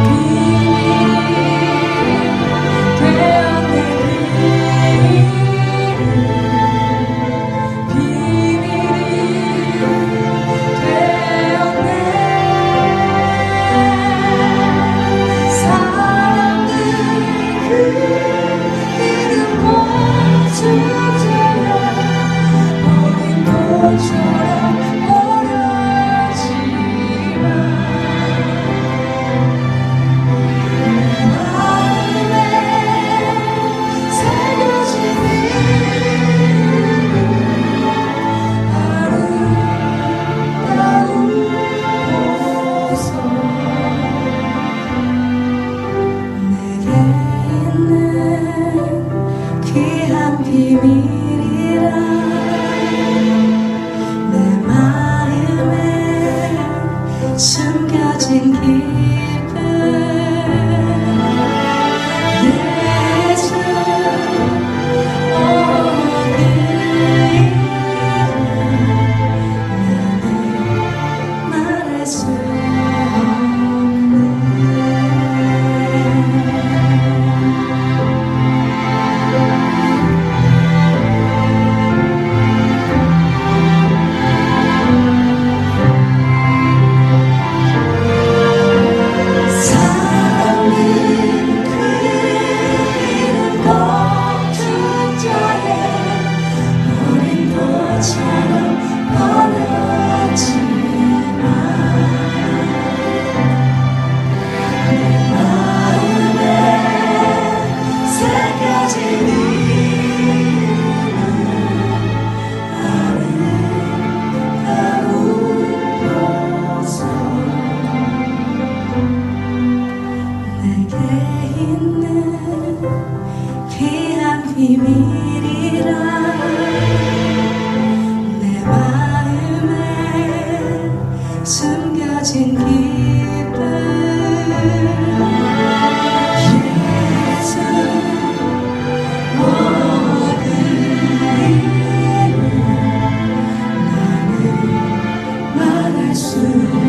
비밀 되었는 그 이름 기쁨 예수 그 이름 나는 말할 수 없네. 사랑은 그 이름 거둔 자의 어린 꽃처럼 뻗었지만 내 마음에 새겨진 이름은 아름다운 보석 내게 있는 귀한 비밀이라 내 마음에 숨겨진 기쁨 예수 그 이름 나는 말할 수 없네.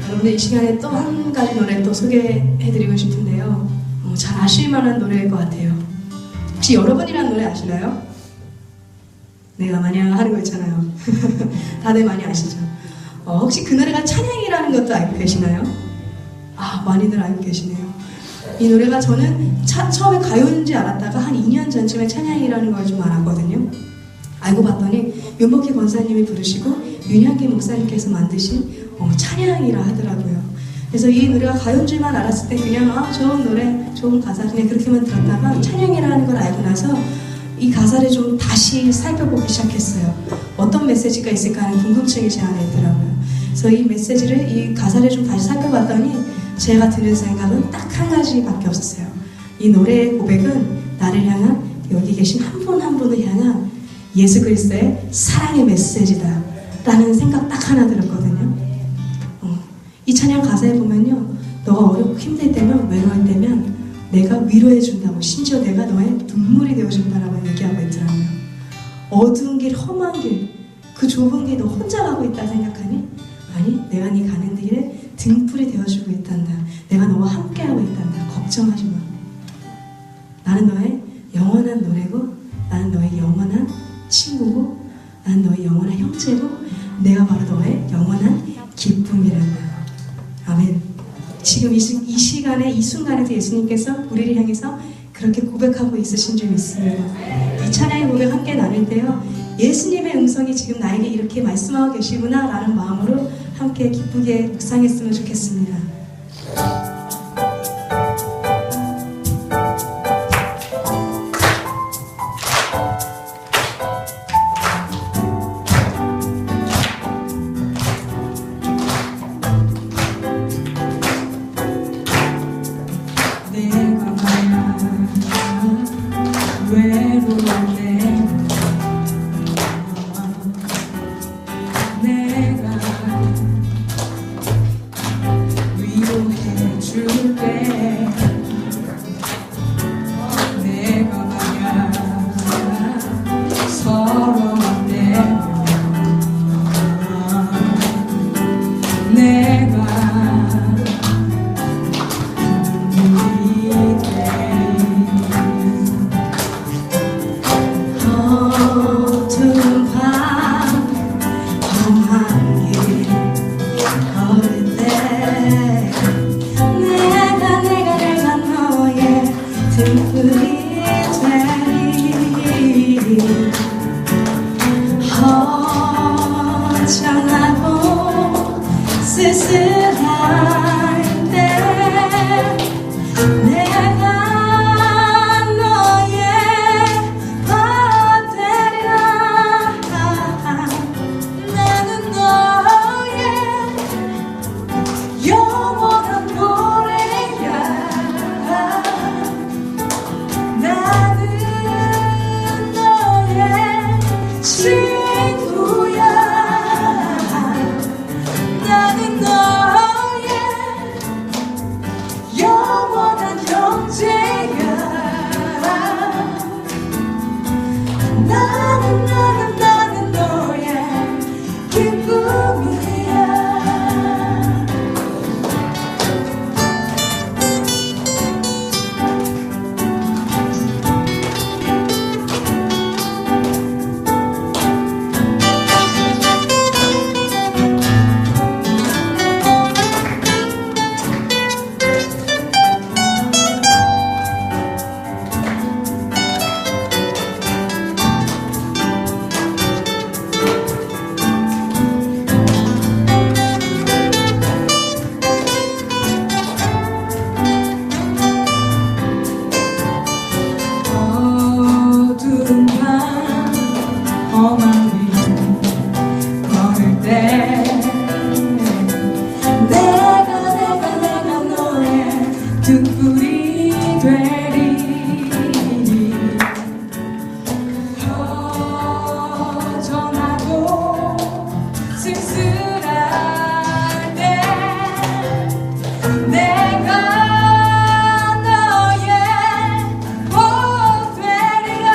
여러분들 이 시간에 또 한 가지 노래 또 소개해드리고 싶은데요. 잘 아실 만한 노래일 것 같아요. 혹시 여러분이라는 노래 아시나요? 내가 마냥 하는 거 있잖아요. 다들 많이 아시죠? 혹시 그 노래가 찬양이라는 것도 알고 계시나요? 아, 많이들 알고 계시네요. 이 노래가 저는 처음에 가요인지 알았다가 한 2년 전쯤에 찬양이라는 걸 좀 알았거든요. 알고 봤더니 윤복희 권사님이 부르시고 윤향기 목사님께서 만드신 찬양이라 하더라고요. 그래서 이 노래가 가요인 줄만 알았을 때 그냥 좋은 노래, 좋은 가사 그냥 그렇게만 들었다가 찬양이라는 걸 알고 나서 이 가사를 좀 다시 살펴보기 시작했어요. 어떤 메시지가 있을까 하는 궁금증이 제 안에 있더라고요. 그래서 이 메시지를, 이 가사를 좀 다시 살펴봤더니 제가 드는 생각은 딱 한 가지밖에 없었어요. 이 노래의 고백은 나를 향한, 여기 계신 한 분 한 분을 향한 예수 그리스도의 사랑의 메시지다 라는 생각 딱 하나 들었거든요. 이 찬양 가사에 보면요, 너가 어렵고 힘들 때면, 외로울 때면 내가 위로해 준다고, 심지어 내가 너의 눈물이 되어준다라고 얘기하고 있더라고요. 어두운 길, 험한 길, 그 좁은 길 너 혼자 가고 있다 생각하니? 아니, 내가 네 가는 길에 등불이 되어주고 있단다. 내가 너와 함께하고 있단다. 걱정하지 마. 나는 너의 영원한 노래고, 나는 너의 영원한 친구고, 나는 너의 영원한 형제고, 내가 바로 너의 영원한 기쁨이란다. 아멘. 지금 이 시간에, 이 순간에도 예수님께서 우리를 향해서 그렇게 고백하고 있으신 줄 믿습니다. 이 찬양의 고백 함께 나눌 때요, 예수님의 음성이 지금 나에게 이렇게 말씀하고 계시구나 라는 마음으로 함께 기쁘게 묵상했으면 좋겠습니다. 어두운 밤 험한 쓸쓸할 때 내가 너의 버되리라. 나는 너의 영원한 노래야. 나는 너의 친구야. 나는 너의 영원한 형제야. 나는 너의 기쁨이야. 어두운 밤 험한 길 걸을 때 내가 너의 등불이 되리. 허전하고 쓸쓸할 때 내가 너의 복 되리라.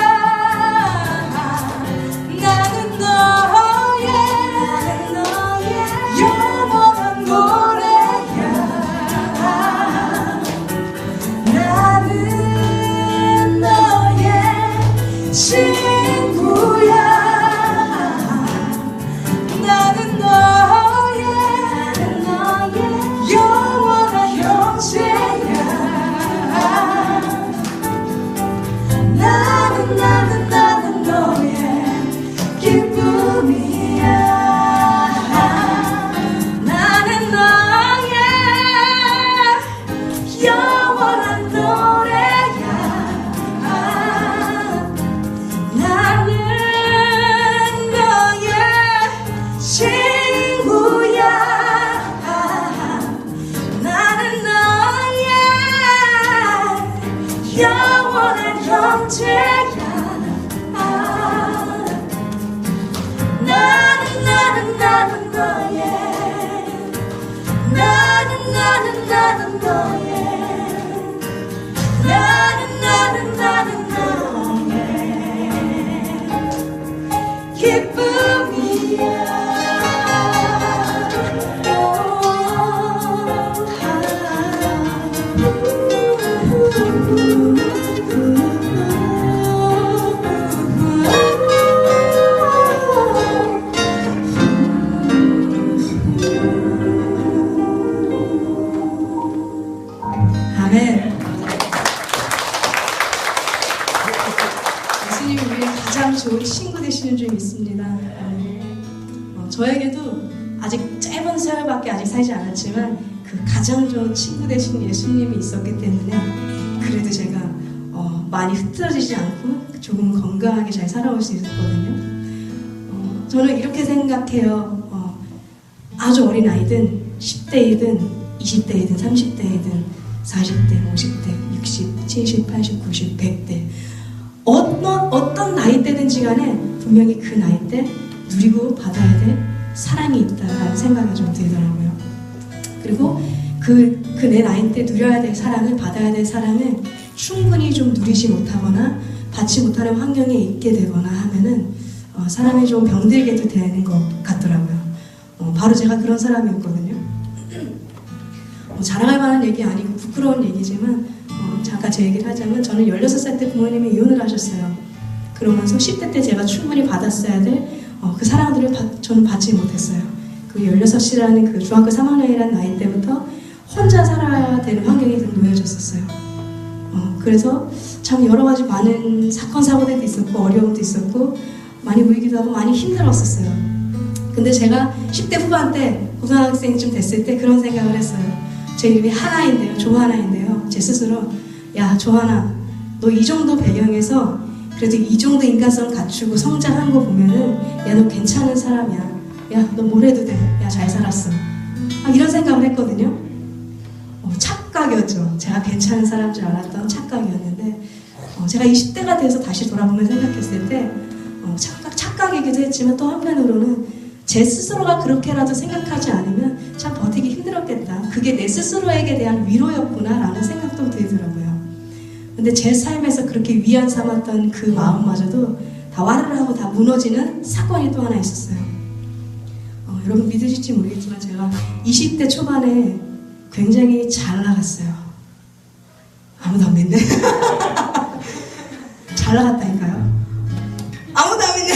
나는 너의 영원한 노래야. 나는 너의 친구야. 나는 너의 영원한 형제야. 나는 너의 기쁨이야. 나는 너의 영원한 노래야. 나는 너의 친구야. 나는 너의 영원한 형제야. 나는 너의 아멘. 예수님이 우리의 가장 좋은 친구 되시는 줄 믿습니다. 저에게도 아직 짧은 세월밖에 아직 살지 않았지만 그 가장 좋은 친구 되신 예수님이 있었기 때문에 그래도 제가 많이 흐트러지지 않고 조금 건강하게 잘 살아올 수 있었거든요. 저는 이렇게 생각해요. 아주 어린 아이든 10대이든 20대이든 30대이든 40대, 50대, 60, 70, 80, 90, 100대 어떤 나이대든지 간에 분명히 그 나이 때 누리고 받아야 될 사랑이 있다라는 생각이 좀 들더라고요. 그리고 그 내 나이 때 누려야 될 사랑을, 받아야 될 사랑을 충분히 좀 누리지 못하거나 받지 못하는 환경에 있게 되거나 하면은 사람이 좀 병들게도 되는 것 같더라고요. 바로 제가 그런 사람이었거든요. 자랑할 만한 얘기 아니고 부끄러운 얘기지만 잠깐 제 얘기를 하자면 저는 16살 때 부모님이 이혼을 하셨어요. 그러면서 10대 때 제가 충분히 받았어야 될 그 사랑들을 저는 받지 못했어요. 그 16이라는 그 중학교 3학년이라는 나이 때부터 혼자 살아야 되는 환경에 놓여졌었어요. 그래서 참 여러 가지 많은 사건 사고들도 있었고 어려움도 있었고 많이 보이기도 하고 많이 힘들었었어요. 근데 제가 10대 후반 때 고등학생쯤 됐을 때 그런 생각을 했어요. 제 이름이 하나인데요. 조하나인데요. 제 스스로 야 조하나 너 이 정도 배경에서 그래도 이 정도 인간성 갖추고 성장한 거 보면은 야 너 괜찮은 사람이야. 야 너 뭘 해도 돼. 야 잘 살았어. 이런 생각을 했거든요. 착각이었죠. 제가 괜찮은 사람인 줄 알았던 착각이었는데 제가 20대가 돼서 다시 돌아보면 생각했을 때 착각이기도 했지만 또 한편으로는 제 스스로가 그렇게라도 생각하지 않으면 참 버티기 힘들었겠다. 그게 내 스스로에게 대한 위로였구나라는 생각도 들더라고요. 근데 제 삶에서 그렇게 위안 삼았던 그 마음마저도 다 와르르 하고 다 무너지는 사건이 또 하나 있었어요. 여러분 믿으실지 모르겠지만 제가 20대 초반에 굉장히 잘 나갔어요. 아무도 안 믿네. 잘 나갔다니까요. 아무도 안 믿네.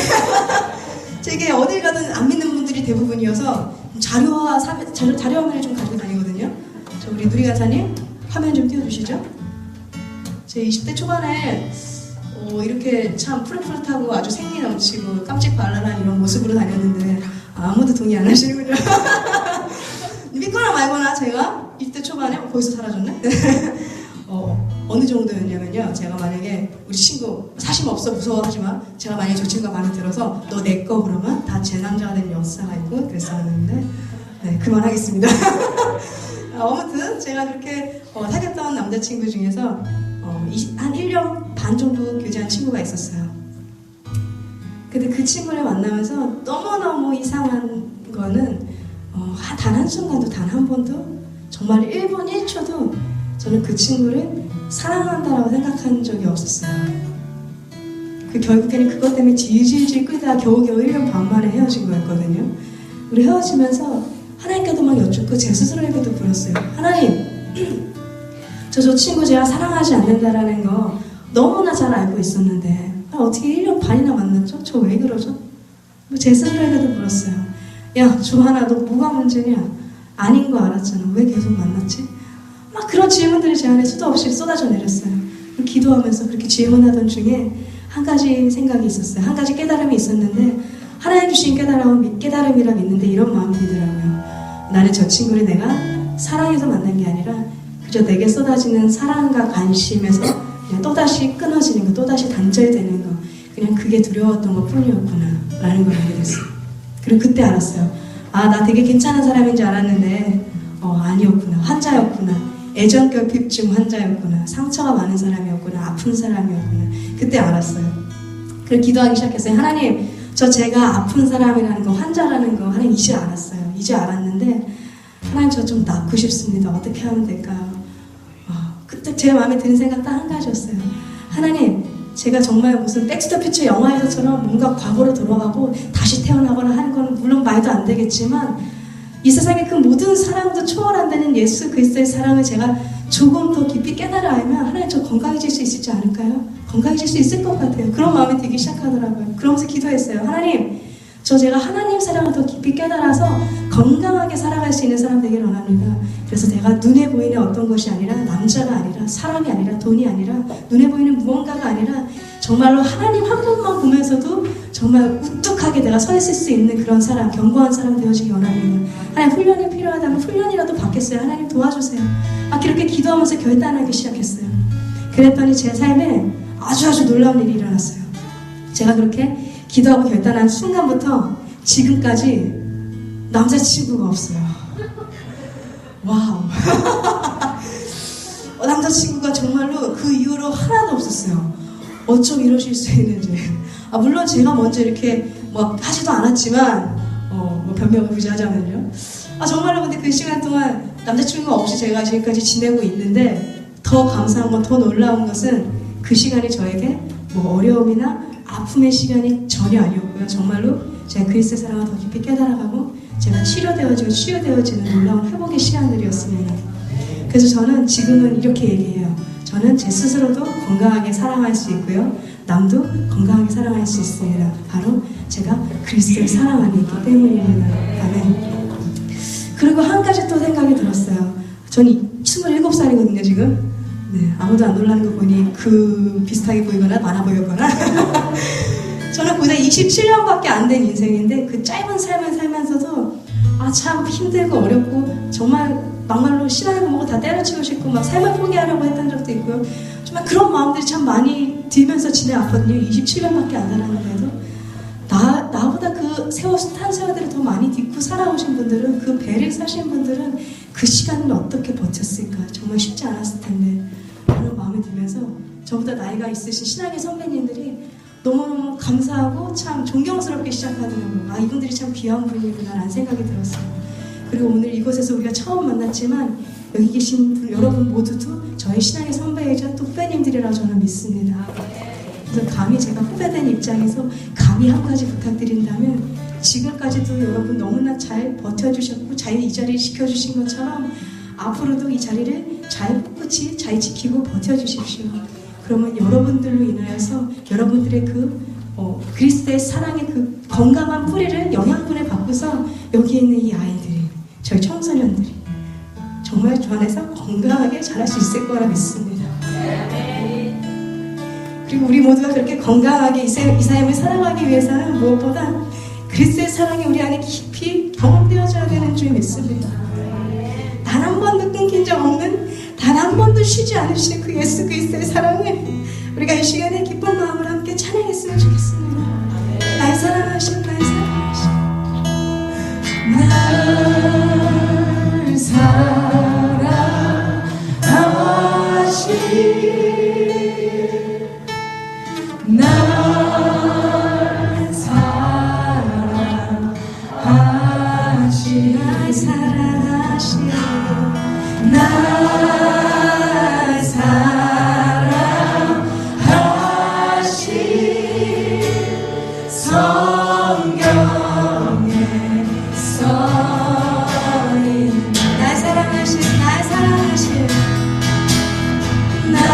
제게 어딜 가든 안 믿는 분들이 대부분이어서 자료화면을 좀 가지고 다니거든요. 저 우리 누리가사님 화면 좀 띄워주시죠. 제 20대 초반에 이렇게 참 푸릇푸릇하고 아주 생기 넘치고 깜찍발랄한 이런 모습으로 다녔는데 아무도 동의 안 하시는군요. 믿거나 말거나 제가 20대 초반에 거기서 사라졌네? 어느 정도였냐면요. 제가 만약에 우리 친구 사심 없어 무서워하지만 제가 만약에 저 친구가 마음에 들어서 너 내 거 그러면 다 제 남자가 된 역사가 있고 그랬었는데 네, 그만하겠습니다. 아무튼 제가 그렇게 사귀었던 남자친구 중에서 한 1년 반 정도 교제한 친구가 있었어요. 근데 그 친구를 만나면서 너무너무 이상한 거는 단 한순간도 단 한 번도 정말 1분 1초도 저는 그 친구를 사랑한다라고 생각한 적이 없었어요. 결국에는 그것 때문에 질질질 끄다 겨우겨우 1년 반 만에 헤어진 거였거든요. 우리 헤어지면서 하나님께도 막 여쭙고 제 스스로에게도 물었어요. 하나님, 저 친구 제가 사랑하지 않는다라는 거 너무나 잘 알고 있었는데 어떻게 1년 반이나 만났죠? 저 왜 그러죠? 제 스스로에게도 물었어요. 야, 조하나 너 뭐가 문제냐? 아닌 거 알았잖아. 왜 계속 만났지? 막 그런 질문들이 제 안에 수도 없이 쏟아져 내렸어요. 기도하면서 그렇게 질문하던 중에 한 가지 생각이 있었어요. 한 가지 깨달음이 있었는데 하나님 주신 깨달음이라 믿는데 이런 마음이 들더라고요. 나는 저 친구를 내가 사랑해서 만난 게 아니라 그저 내게 쏟아지는 사랑과 관심에서 그냥 또다시 끊어지는 거, 또다시 단절되는 거, 그냥 그게 두려웠던 것 뿐이었구나 라는 걸 알게 됐어요. 그리고 그때 알았어요. 나 되게 괜찮은 사람인 줄 알았는데 아니었구나. 환자였구나. 애정결핍증 환자였구나. 상처가 많은 사람이었구나. 아픈 사람이었구나. 그때 알았어요. 그래서 기도하기 시작했어요. 하나님, 제가 아픈 사람이라는 거, 환자라는 거 하나님 이제 알았어요. 이제 알았는데 하나님 저 좀 낫고 싶습니다. 어떻게 하면 될까요? 그때 제 마음에 드는 생각 딱 한 가지였어요. 하나님, 제가 정말 무슨 백스터퓨처 영화에서처럼 뭔가 과거로 돌아가고 다시 태어나거나 하는 건 물론 말도 안 되겠지만 이 세상의 그 모든 사랑도 초월한다는 예수 그리스도의 사랑을 제가 조금 더 깊이 깨달아 알면 하나님 저 건강해질 수 있지 않을까요? 건강해질 수 있을 것 같아요. 그런 마음이 들기 시작하더라고요. 그러면서 기도했어요. 하나님, 제가 하나님 사랑을 더 깊이 깨달아서 건강하게 살아갈 수 있는 사람 되기를 원합니다. 그래서 내가 눈에 보이는 어떤 것이 아니라 남자가 아니라 사람이 아니라 돈이 아니라 눈에 보이는 무언가가 아니라 정말로 하나님 한 분만 보면서도 정말 우뚝하게 내가 서 있을 수 있는 그런 사람, 견고한 사람 되어지기 원합니다. 하나님 훈련이 필요하다면 훈련이라도 받겠어요. 하나님 도와주세요. 그렇게 기도하면서 결단하기 시작했어요. 그랬더니 제 삶에 아주 놀라운 일이 일어났어요. 제가 그렇게 기도하고 결단한 순간부터 지금까지 남자친구가 없어요. 와우. 남자친구가 정말로 그 이후로 하나도 없었어요. 어쩜 이러실 수 있는지. 물론 제가 먼저 이렇게 하지도 않았지만 변명을 굳이 하자면요. 정말로 근데 그 시간 동안 남자친구가 없이 제가 지금까지 지내고 있는데 더 감사한 건, 더 놀라운 것은 그 시간이 저에게 어려움이나 아픔의 시간이 전혀 아니었고요. 정말로 제가 그리스도의 사랑을 더 깊이 깨달아가고 제가 치료되어지고 치유되어지는 놀라운 회복의 시간들이었습니다. 그래서 저는 지금은 이렇게 얘기해요. 저는 제 스스로도 건강하게 사랑할 수 있고요. 남도 건강하게 사랑할 수 있습니다. 바로 제가 그리스도의 사랑 안에 있기 때문입니다. 아멘. 그리고 한 가지 또 생각이 들었어요. 저는 27살이거든요 지금. 네, 아무도 안 놀라는 거 보니 비슷하게 보이거나 많아 보이거나 저는 고작 27년밖에 안 된 인생인데 그 짧은 삶을 살면서도 참 힘들고 어렵고 정말 막말로 신앙을 보고 다 때려치고 싶고 막 삶을 포기하려고 했던 적도 있고요. 정말 그런 마음들이 참 많이 들면서 지내왔거든요. 27년밖에 안 살았는데도 나보다 그 탄 세월들을 더 많이 딛고 살아오신 분들은, 그 배를 사신 분들은 그 시간을 어떻게 버텼을까, 정말 쉽지 않았을 텐데 하는 마음이 들면서 저보다 나이가 있으신 신앙의 선배님들이 너무너무 감사하고 참 존경스럽게 시작하더라고요. 이분들이 참 귀한 분이구나 라는 생각이 들었어요. 그리고 오늘 이곳에서 우리가 처음 만났지만 여기 계신 분, 여러분 모두도 저희 신앙의 선배이자 또 후배님들이라고 저는 믿습니다. 그래서 감히 제가 후배된 입장에서 감히 한 가지 부탁드린다면, 지금까지도 여러분 너무나 잘 버텨주셨고 잘 이 자리를 지켜주신 것처럼 앞으로도 이 자리를 잘 꿋꿋이 잘 지키고 버텨주십시오. 그러면 여러분들로 인하여서 여러분들의 그리스도의 사랑의 그 건강한 뿌리를 영양분을 받고서 여기 있는 이 아이들이, 저희 청소년들이 정말 저 안에서 건강하게 자랄 수 있을 거라 믿습니다. 그리고 우리 모두가 그렇게 건강하게 이 삶을 살아가기 위해서는 무엇보다 그리스도의 사랑이 우리 안에 깊이 경험되어져야 되는 줄 믿습니다. 단 한 번도 끊긴 적 없는, 단 한 번도 쉬지 않으신 그 예수 그리스도의 사랑을 우리가 이 시간에 기쁜 마음으로 함께 찬양했으면 좋겠습니다. 날 사랑하신, 날 사랑하신, 날 사랑하신, 날 사랑하신, 날 사랑하신, 날 사랑하신, 성경에 써있는 날 사랑하신, 날 사랑하신, 날 사랑하신,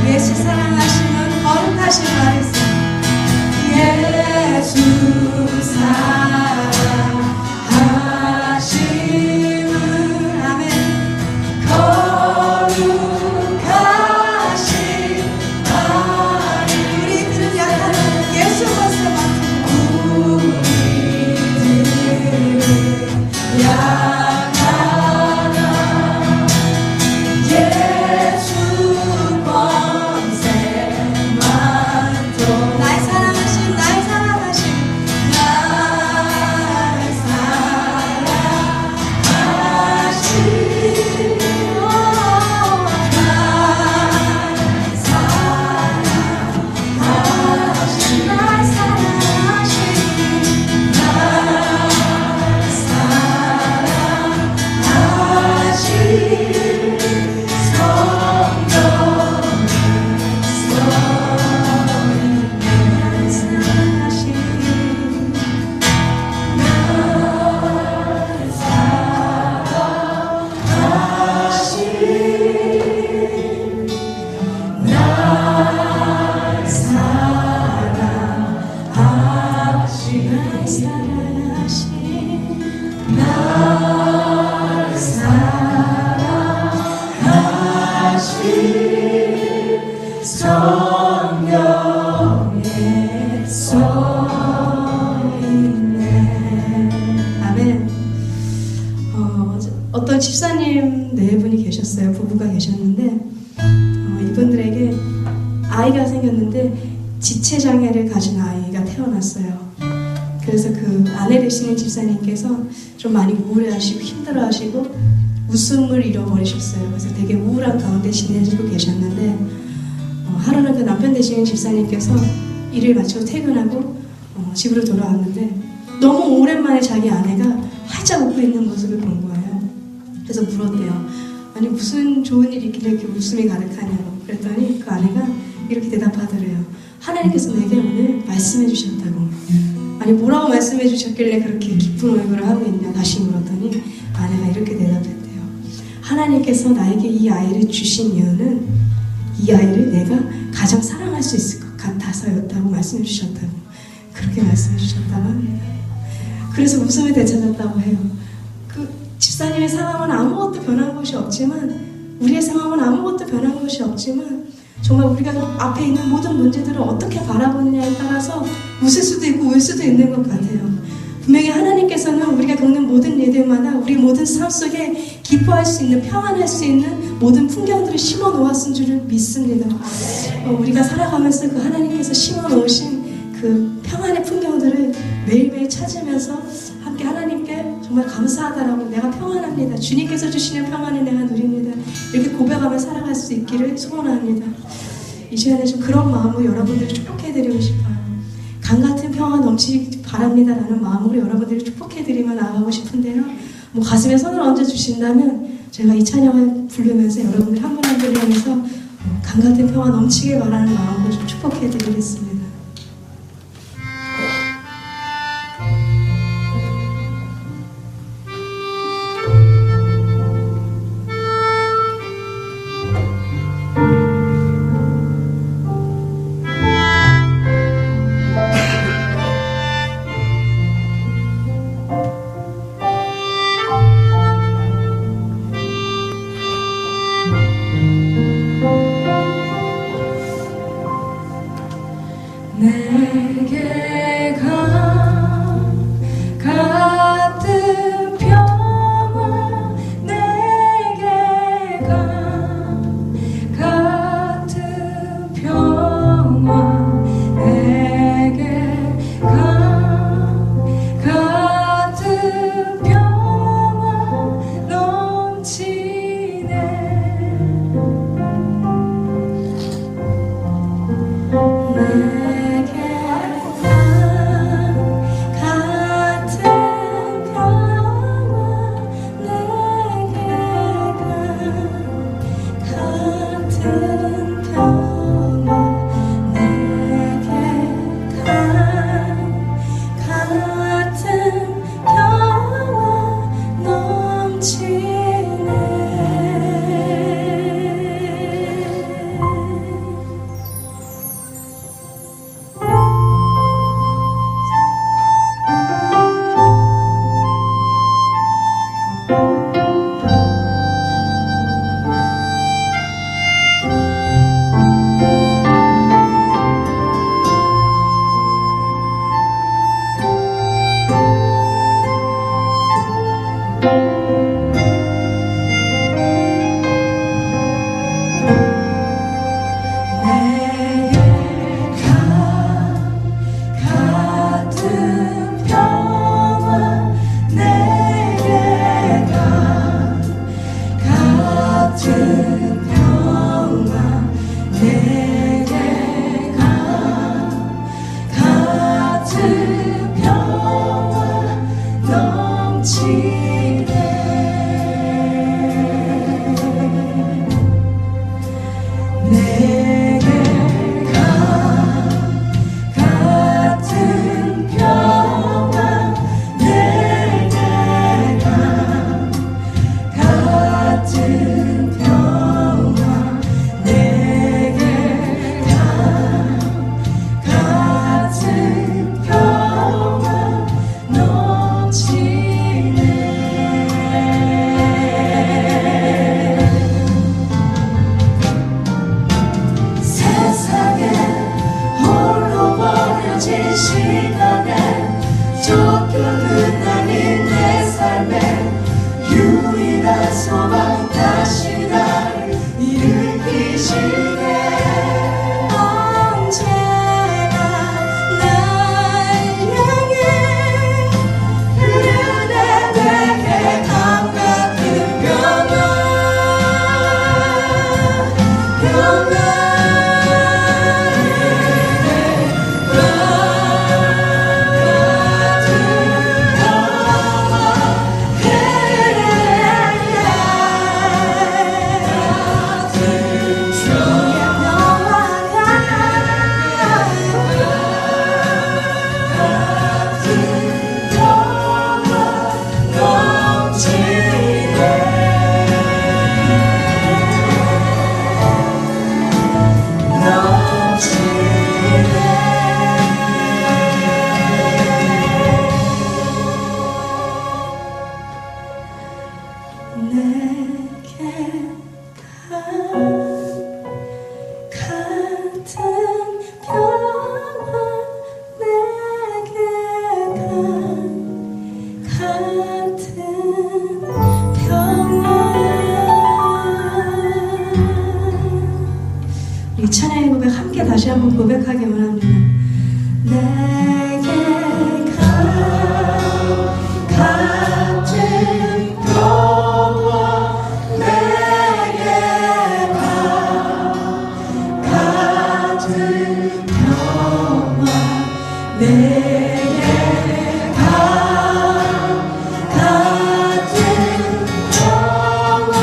예수 사랑하시는 거룩하신 말씀, 예수 사랑하시는, 아멘, 거룩하신 말씀. 우리들은 약하는 예수 것을 맡고, 우리들은 약하나 예수 권세 많도, 날 사랑하신, 날 사랑하신, 날 사랑하신, 날 사랑하신, 성경에 써있네. 아멘. 어떤 집사님 네 분이 계셨어요. 부부가 계셨는데 이분들에게 아이가 생겼는데 지체장애를 가진 아이가 태어났어요. 그래서 그 아내 되시는 집사님께서 좀 많이 우울해하시고 힘들어하시고 웃음을 잃어버리셨어요. 그래서 되게 우울한 가운데 지내시고 계셨는데 하루는 그 남편 되시는 집사님께서 일을 마치고 퇴근하고 집으로 돌아왔는데 너무 오랜만에 자기 아내가 활짝 웃고 있는 모습을 본 거예요. 그래서 물었대요. 아니 무슨 좋은 일이 있길래 이렇게 웃음이 가득하냐고. 그랬더니 그 아내가 이렇게 대답하더래요. 하나님께서 내게 오늘 말씀해 주셨다고. 아니 뭐라고 말씀해 주셨길래 그렇게 깊은 얼굴을 하고 있냐 다시 물었더니 아내가 이렇게 대답했대요. 하나님께서 나에게 이 아이를 주신 이유는 이 아이를 내가 가장 사랑할 수 있을 것 같아서였다고 말씀해 주셨다고 그렇게 말씀해 주셨다고 합니다. 그래서 웃음을 되찾았다고 해요. 그 집사님의 상황은 아무것도 변한 것이 없지만 우리의 상황은 아무것도 변한 것이 없지만 정말 우리가 앞에 있는 모든 문제들을 어떻게 바라보느냐에 따라서 웃을 수도 있고 울 수도 있는 것 같아요. 분명히 하나님께서는 우리가 겪는 모든 일들마다 우리 모든 삶 속에 기뻐할 수 있는 평안할 수 있는 모든 풍경들을 심어 놓았은 줄을 믿습니다. 우리가 살아가면서 그 하나님께서 심어 놓으신 그 평안의 풍경들을 매일매일 찾으면서 함께 하나님께 정말 감사하다라고 내가 평안합니다. 주님께서 주시는 평안을 내가 누립니다. 이렇게 고백하며 살아갈 수 있기를 소원합니다. 이 시간에 좀 그런 마음으로 여러분들을 축복해드리고 싶어요. 강같은 평안 넘치기 바랍니다 라는 마음으로 여러분들을 축복해드리며 나아가고 싶은데요. 뭐 가슴에 손을 얹어주신다면 제가 이 찬양을 부르면서 여러분들 한 분 한 분을 향해서 강같은 평안 넘치길 바라는 마음으로 좀 축복해드리겠습니다. 내게 같은 평화 내게 같은 평화 내게 같은 평화 넘치네 이 찬양의 고백 함께 다시 한번 고백하기 원합니다. 내게 같은 평화 내게 같은 평화 내게 같은 평화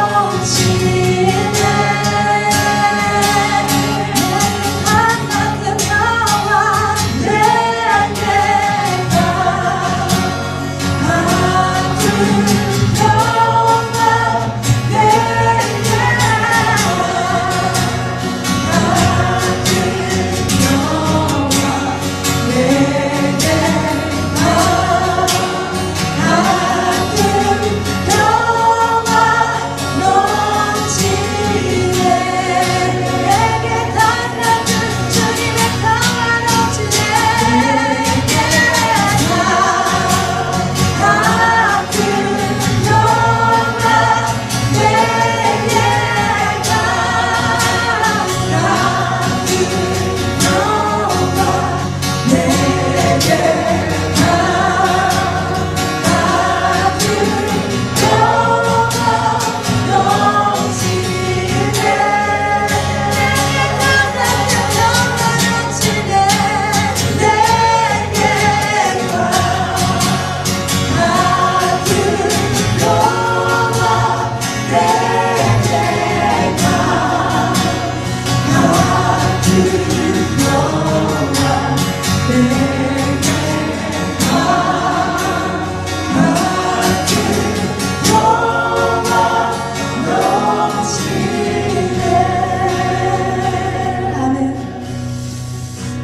넘치네 같은 평화 내게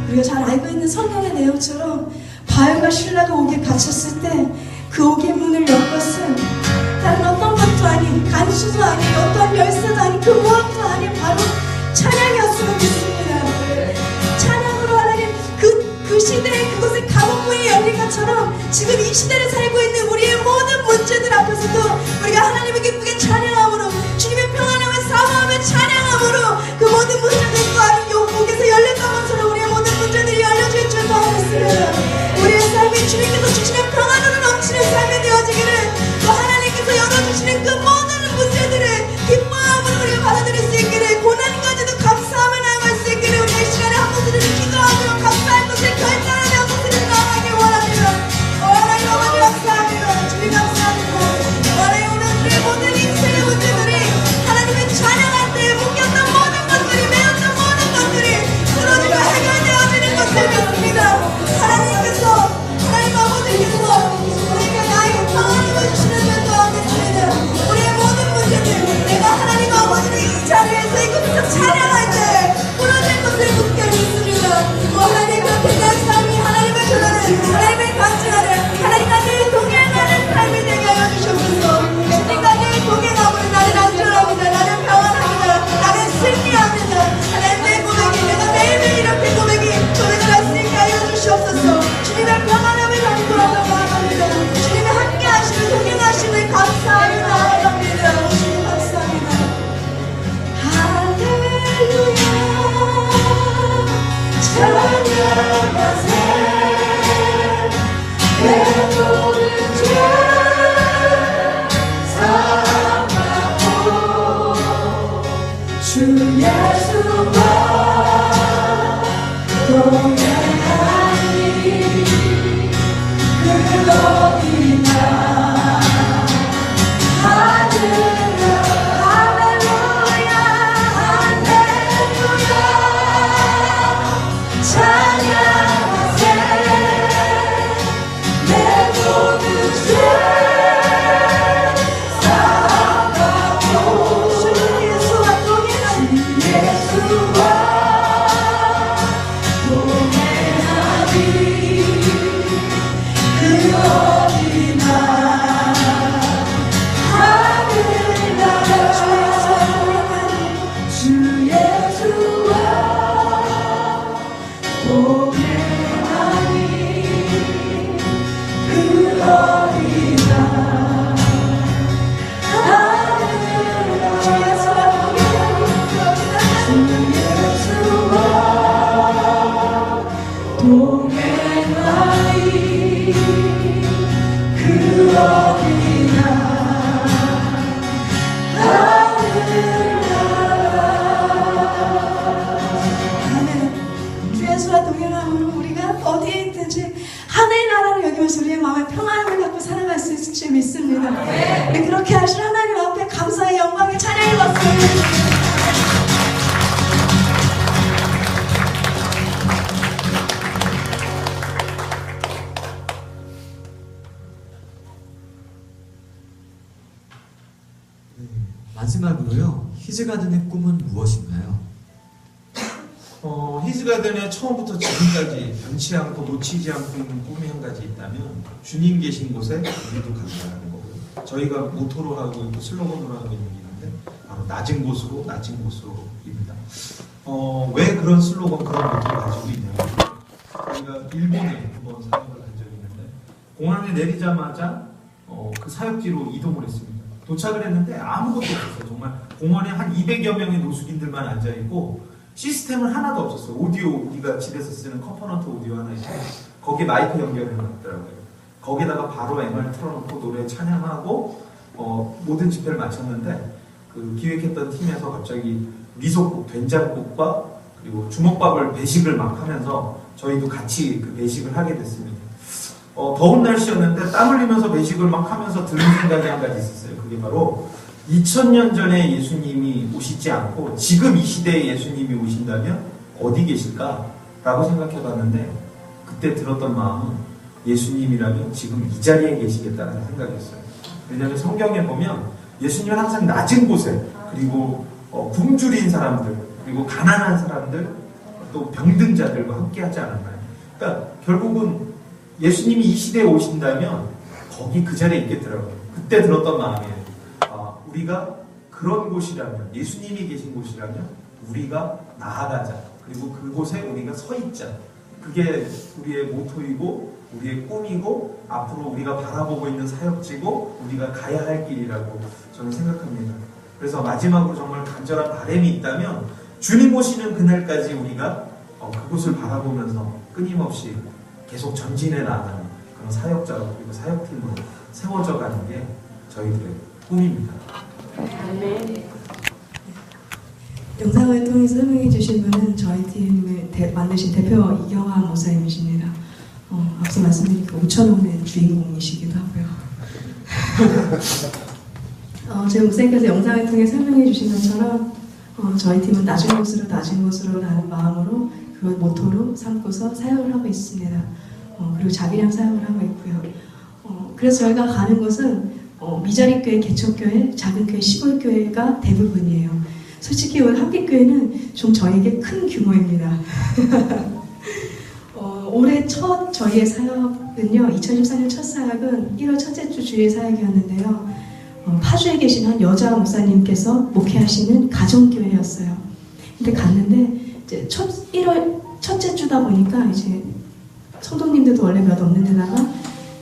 우리가 잘 알고 있는 성경의 내용처럼 바울과 신라가 옥에 갇혔을 때 그 옥의 문을 연 것은 다른 어떤 것도 아닌 간수도 아닌 어떤 열쇠도 아닌 그 무엇도 아닌 바로 찬양이었음을 믿습니다. 찬양으로 하나님 그 시대에 그것의 감옥문이 열린 것처럼 지금 이 시대를 살고 있는 우리의 모든 문제들 앞에서도 우리가 하나님을 기쁘게 찬양함으로 주님의 평안함을 사모하며 찬양함으로 그 모든 문제들과 옥에서 열렸던 것처럼 우리의 모든 문제들이 열려질 줄 믿습니다. 우리의 삶이 주님께서 주시는 평안으로 넘치는 삶이 되어지기를 또 하나님께서 열어주시는 그 모든 문제들을 기뻐함으로 우리가 받아들일 수 있기를 고난까지도 감사하며 나아갈 수 있기를 우리 이 시간에 한 번들을 기도하며 감사할 것을 결단하며 것을 나아가기 원합니다. 하나님 아버지 감사합니다. 주님 감사합니다. 하나님 오늘 우리의 모든 인생의 문제들이 하나님의 찬양할 때에 묶였던 모든 것들이 매었던 모든 것들이 풀어지고 해결되어지는 것을 믿습니다. 하나님 아버지께서 우리에게 나에게 평안을 주시는 줄 믿습니다. 우리의 모든 문제들 내가 하나님 아버지를 이 자리에서 이곳에서 찬양 하신 하나님 앞에 감사의 영광의 찬양을 받습니다. 마지막으로요, 히즈가든의 꿈은 무엇인가요? 히즈가든의 처음부터 지금까지 변치 않고 놓치지 않고 있는 꿈이 한 가지 있다면 주님 계신 곳에 우리도 간다는 거고요. 저희가 모토로 하고 있고 슬로건으로 하고 있는 게 있는데 바로 낮은 곳으로 낮은 곳으로입니다. 왜 그런 슬로건 그런 모토를 가지고 있냐면 저희가 일본에 한번 사역을 한 적이 있는데 공항에 내리자마자 그 사역지로 이동을 했습니다. 도착을 했는데 아무것도 없었어요. 정말 공원에 한 200여 명의 노숙인들만 앉아있고 시스템은 하나도 없었어요. 오디오, 우리가 집에서 쓰는 컴포넌트 오디오 하나 있고 거기에 마이크 연결해놨더라고요. 거기다가 바로 MR 틀어놓고 노래 찬양하고 모든 집회를 마쳤는데 그 기획했던 팀에서 갑자기 미소국, 된장국과 그리고 주먹밥을 배식을 막 하면서 저희도 같이 그 배식을 하게 됐습니다. 더운 날씨였는데 땀 흘리면서 배식을 막 하면서 드는 생각이 한 가지 있었어요. 그게 바로 2000년 전에 예수님이 오시지 않고 지금 이 시대에 예수님이 오신다면 어디 계실까라고 생각해 봤는데 그때 들었던 마음은 예수님이라면 지금 이 자리에 계시겠다는 생각이었어요. 왜냐하면 성경에 보면 예수님은 항상 낮은 곳에 그리고 굶주린 사람들 그리고 가난한 사람들 또 병든 자들과 함께 하지 않았나요? 그러니까 결국은 예수님이 이 시대에 오신다면 거기 그 자리에 있겠더라고요. 그때 들었던 마음이에요. 우리가 그런 곳이라면 예수님이 계신 곳이라면 우리가 나아가자. 그리고 그곳에 우리가 서 있자. 그게 우리의 모토이고 우리의 꿈이고 앞으로 우리가 바라보고 있는 사역지고 우리가 가야 할 길이라고 저는 생각합니다. 그래서 마지막으로 정말 간절한 바람이 있다면 주님 오시는 그날까지 우리가 그곳을 바라보면서 끊임없이 계속 전진해 나가는 그런 사역자로 그리고 사역팀으로 세워져 가는 게 저희들의 꿈입니다. 영상을 통해서 설명해 주신 분은 저희 팀을 만드신 대표 이경화 목사님이십니다. 앞서 말씀드린 그 5,000원의 주인공이시기도 하고요. 저희 목사님께서 영상을 통해 설명해 주신 것처럼 저희 팀은 낮은 곳으로 낮은 곳으로 라는 마음으로 그걸 모토로 삼고서 사역을 하고 있습니다. 그리고 자기량 사역을 하고 있고요. 그래서 저희가 가는 곳은 미자립교회, 개척교회, 작은 교회, 시골교회가 대부분이에요. 솔직히 오늘 한빛교회는 좀 저에게 큰 규모입니다. 올해 첫 저희의 사역은요, 2014년 첫 사역은 1월 첫째 주 주일 사역이었는데요. 파주에 계신 한 여자 목사님께서 목회하시는 가정교회였어요. 근데 갔는데 이제 1월 첫째 주다 보니까 이제 성도님들도 원래 몇 없는 데다가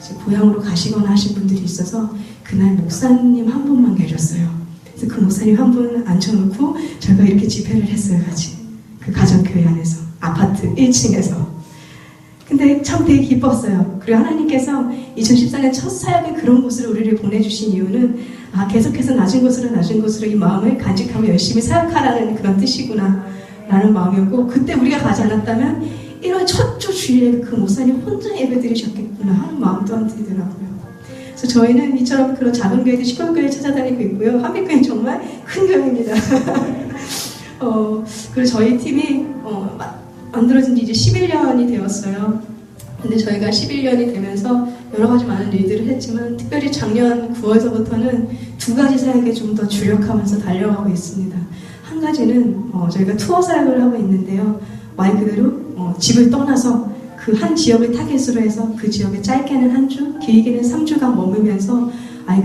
이제 고향으로 가시거나 하신 분들이 있어서 그날 목사님 한 분만 계셨어요. 그래서 그 목사님 한 분 앉혀놓고 저희가 이렇게 집회를 했어요, 같이. 그 가정교회 안에서. 아파트 1층에서. 근데 참 되게 기뻤어요. 그리고 하나님께서 2014년 첫 사역에 그런 곳으로 우리를 보내주신 이유는 계속해서 낮은 곳으로 이 마음을 간직하고 열심히 사역하라는 그런 뜻이구나 라는 마음이었고, 그때 우리가 가지 않았다면 1월 첫 주 주일에 그 목사님 혼자 예배 드리셨겠구나 하는 마음 또한 들더라고요. 그래서 저희는 이처럼 그런 작은 교회들, 시골교회 찾아다니고 있고요. 한빛교회는 정말 큰 교회입니다. 그리고 저희 팀이 만들어진 지 이제 11년이 되었어요. 근데 저희가 11년이 되면서 여러 가지 많은 일들을 했지만 특별히 작년 9월서부터는 두 가지 사역에 좀 더 주력하면서 달려가고 있습니다. 한 가지는 저희가 투어 사역을 하고 있는데요. 말 그대로 집을 떠나서 그 한 지역을 타겟으로 해서 그 지역에 짧게는 한 주, 길게는 3주간 머물면서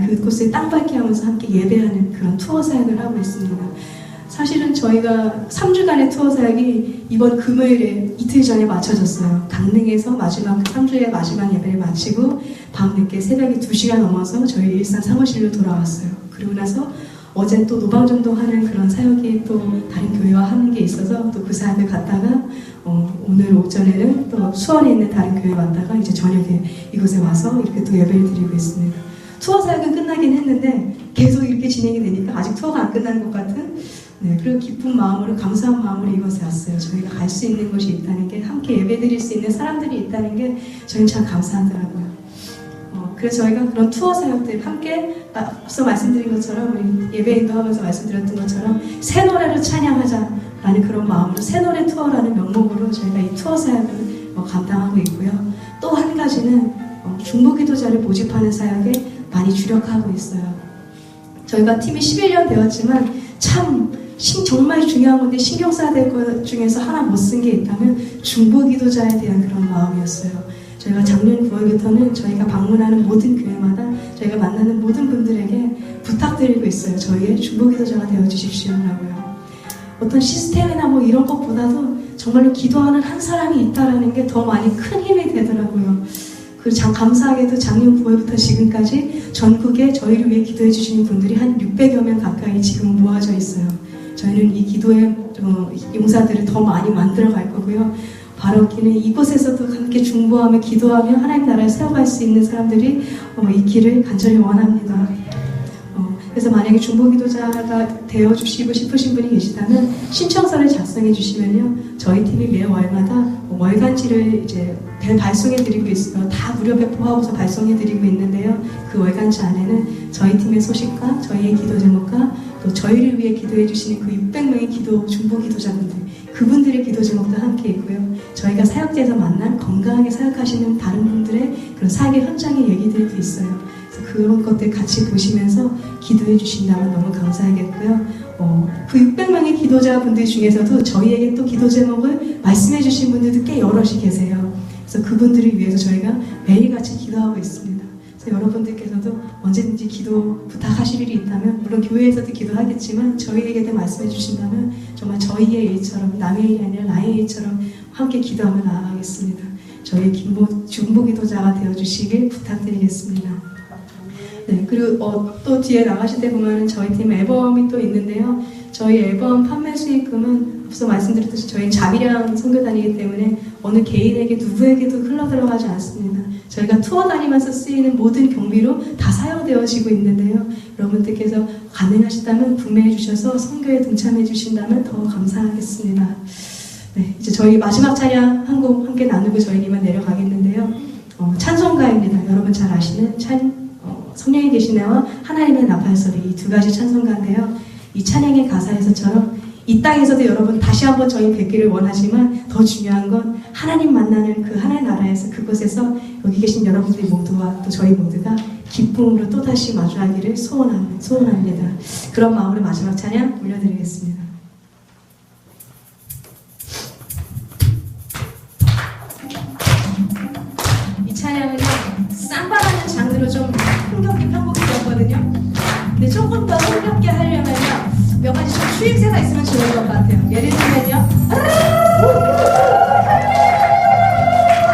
그곳을 땅밟기 하면서 함께 예배하는 그런 투어 사역을 하고 있습니다. 사실은 저희가 3주간의 투어 사역이 이번 금요일에 이틀 전에 마쳐졌어요. 강릉에서 마지막 3주의 마지막 예배를 마치고 밤늦게 새벽에 2시가 넘어서 저희 일산 사무실로 돌아왔어요. 그리고 나서 어제 또 노방정동하는 그런 사역이 또 다른 교회와 하는 게 있어서 또 그 사역을 갔다가 오늘 오전에는 또 수원에 있는 다른 교회 왔다가 이제 저녁에 이곳에 와서 이렇게 또 예배를 드리고 있습니다. 투어 사역은 끝나긴 했는데 계속 이렇게 진행이 되니까 아직 투어가 안 끝난 것 같은 그런 기쁜 마음으로 감사한 마음으로 이곳에 왔어요. 저희가 갈 수 있는 곳이 있다는 게, 함께 예배 드릴 수 있는 사람들이 있다는 게 저희는 참 감사하더라고요. 그래서 저희가 그런 투어 사역들 함께 앞서 말씀드린 것처럼 우리 예배 인도하면서 말씀드렸던 것처럼 새 노래로 찬양하자라는 그런 마음으로 새 노래 투어라는 명목으로 저희가 이 투어 사역을 감당하고 있고요. 또 한 가지는 중보기도자를 모집하는 사역에 많이 주력하고 있어요. 저희가 팀이 11년 되었지만 참 정말 중요한 건데 신경 써야 될 것 중에서 하나 못 쓴 게 있다면 중보기도자에 대한 그런 마음이었어요. 저희가 작년 9월부터는 저희가 방문하는 모든 교회마다 저희가 만나는 모든 분들에게 부탁드리고 있어요. 저희의 중보기도자가 되어주십시오라고요. 어떤 시스템이나 뭐 이런 것보다도 정말로 기도하는 한 사람이 있다라는 게 더 많이 큰 힘이 되더라고요. 감사하게도 작년 9월부터 지금까지 전국에 저희를 위해 기도해 주시는 분들이 한 600여 명 가까이 지금 모아져 있어요. 저희는 이 기도의 용사들을 더 많이 만들어 갈 거고요. 바로 이곳에서도 함께 중보하며 기도하며 하나님 나라를 세워갈 수 있는 사람들이 있기를 간절히 원합니다. 그래서 만약에 중보기도자가 되어주시고 싶으신 분이 계시다면 신청서를 작성해 주시면요, 저희 팀이 매 월마다 월간지를 이제 발송해 드리고 있어요. 다 무료 배포하고서 발송해 드리고 있는데요. 그 월간지 안에는 저희 팀의 소식과 저희의 기도 제목과 또 저희를 위해 기도해 주시는 그 600명의 중보기도자분들, 그분들의 기도 제목도 함께 있고요. 저희가 사역지에서 만난 건강하게 사역하시는 다른 분들의 그런 사역의 현장의 얘기들도 있어요. 그래서 그런 것들 같이 보시면서 기도해 주신다면 너무 감사하겠고요. 그 600명의 기도자분들 중에서도 저희에게 또 기도 제목을 말씀해 주신 분들도 꽤 여럿이 계세요. 그래서 그분들을 위해서 저희가 매일같이 기도하고 있습니다. 그래서 여러분들께서도 언제든지 기도 부탁하실 일이 있다면, 물론 교회에서도 기도하겠지만 저희에게도 말씀해 주신다면 정말 저희의 일처럼, 남의 일이 아니라 나의 일처럼 함께 기도하며 나아가겠습니다. 저희의 중보기도자가 되어주시길 부탁드리겠습니다. 네, 그리고 또 뒤에 나가실 때 보면은 저희 팀 앨범이 또 있는데요. 저희 앨범 판매 수익금은 앞서 말씀드렸듯이 저희는 자비량 선교단이기 때문에 어느 개인에게 누구에게도 흘러들어가지 않습니다. 저희가 투어 다니면서 쓰이는 모든 경비로 다 사용되어지고 있는데요. 여러분들께서 가능하시다면 구매해 주셔서 선교에 동참해 주신다면 더 감사하겠습니다. 네, 이제 저희 마지막 찬양 한 곡 함께 나누고 저희 이만 내려가겠는데요. 찬송가입니다. 여러분 잘 아시는 성령이 계시네와 하나님의 나팔소리, 이 두 가지 찬송가인데요. 이 찬양의 가사에서처럼 이 땅에서도 여러분 다시 한번 저희 뵙기를 원하지만 더 중요한 건 하나님 만나는 그 하나님 나라에서, 그곳에서 여기 계신 여러분들 모두와 또 저희 모두가 기쁨으로 또다시 마주하기를 소원합니다. 그런 마음으로 마지막 찬양 올려드리겠습니다. 이 찬양은요, 쌈바라는 장르로 좀 흥겹게 편곡이 되었거든요. 근데 조금 더 흥겹게 하려면요, 몇 가지 좀 추임새가 있으면 좋을 것 같아요. 예를 들면요,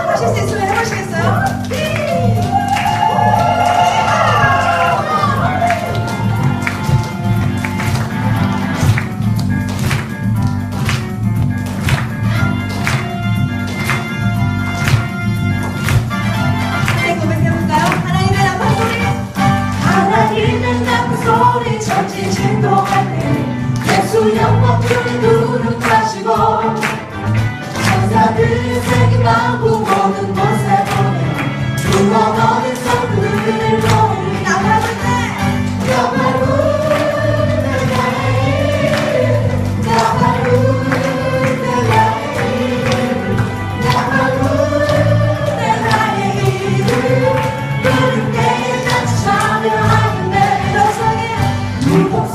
하실 수 있으면 해보시겠어요? 천지 진동할 때 예수 영광 주님 눈을 가시고 천사들이 새긴 마구 모든 곳에 보내 두번 어디서 그를 모으니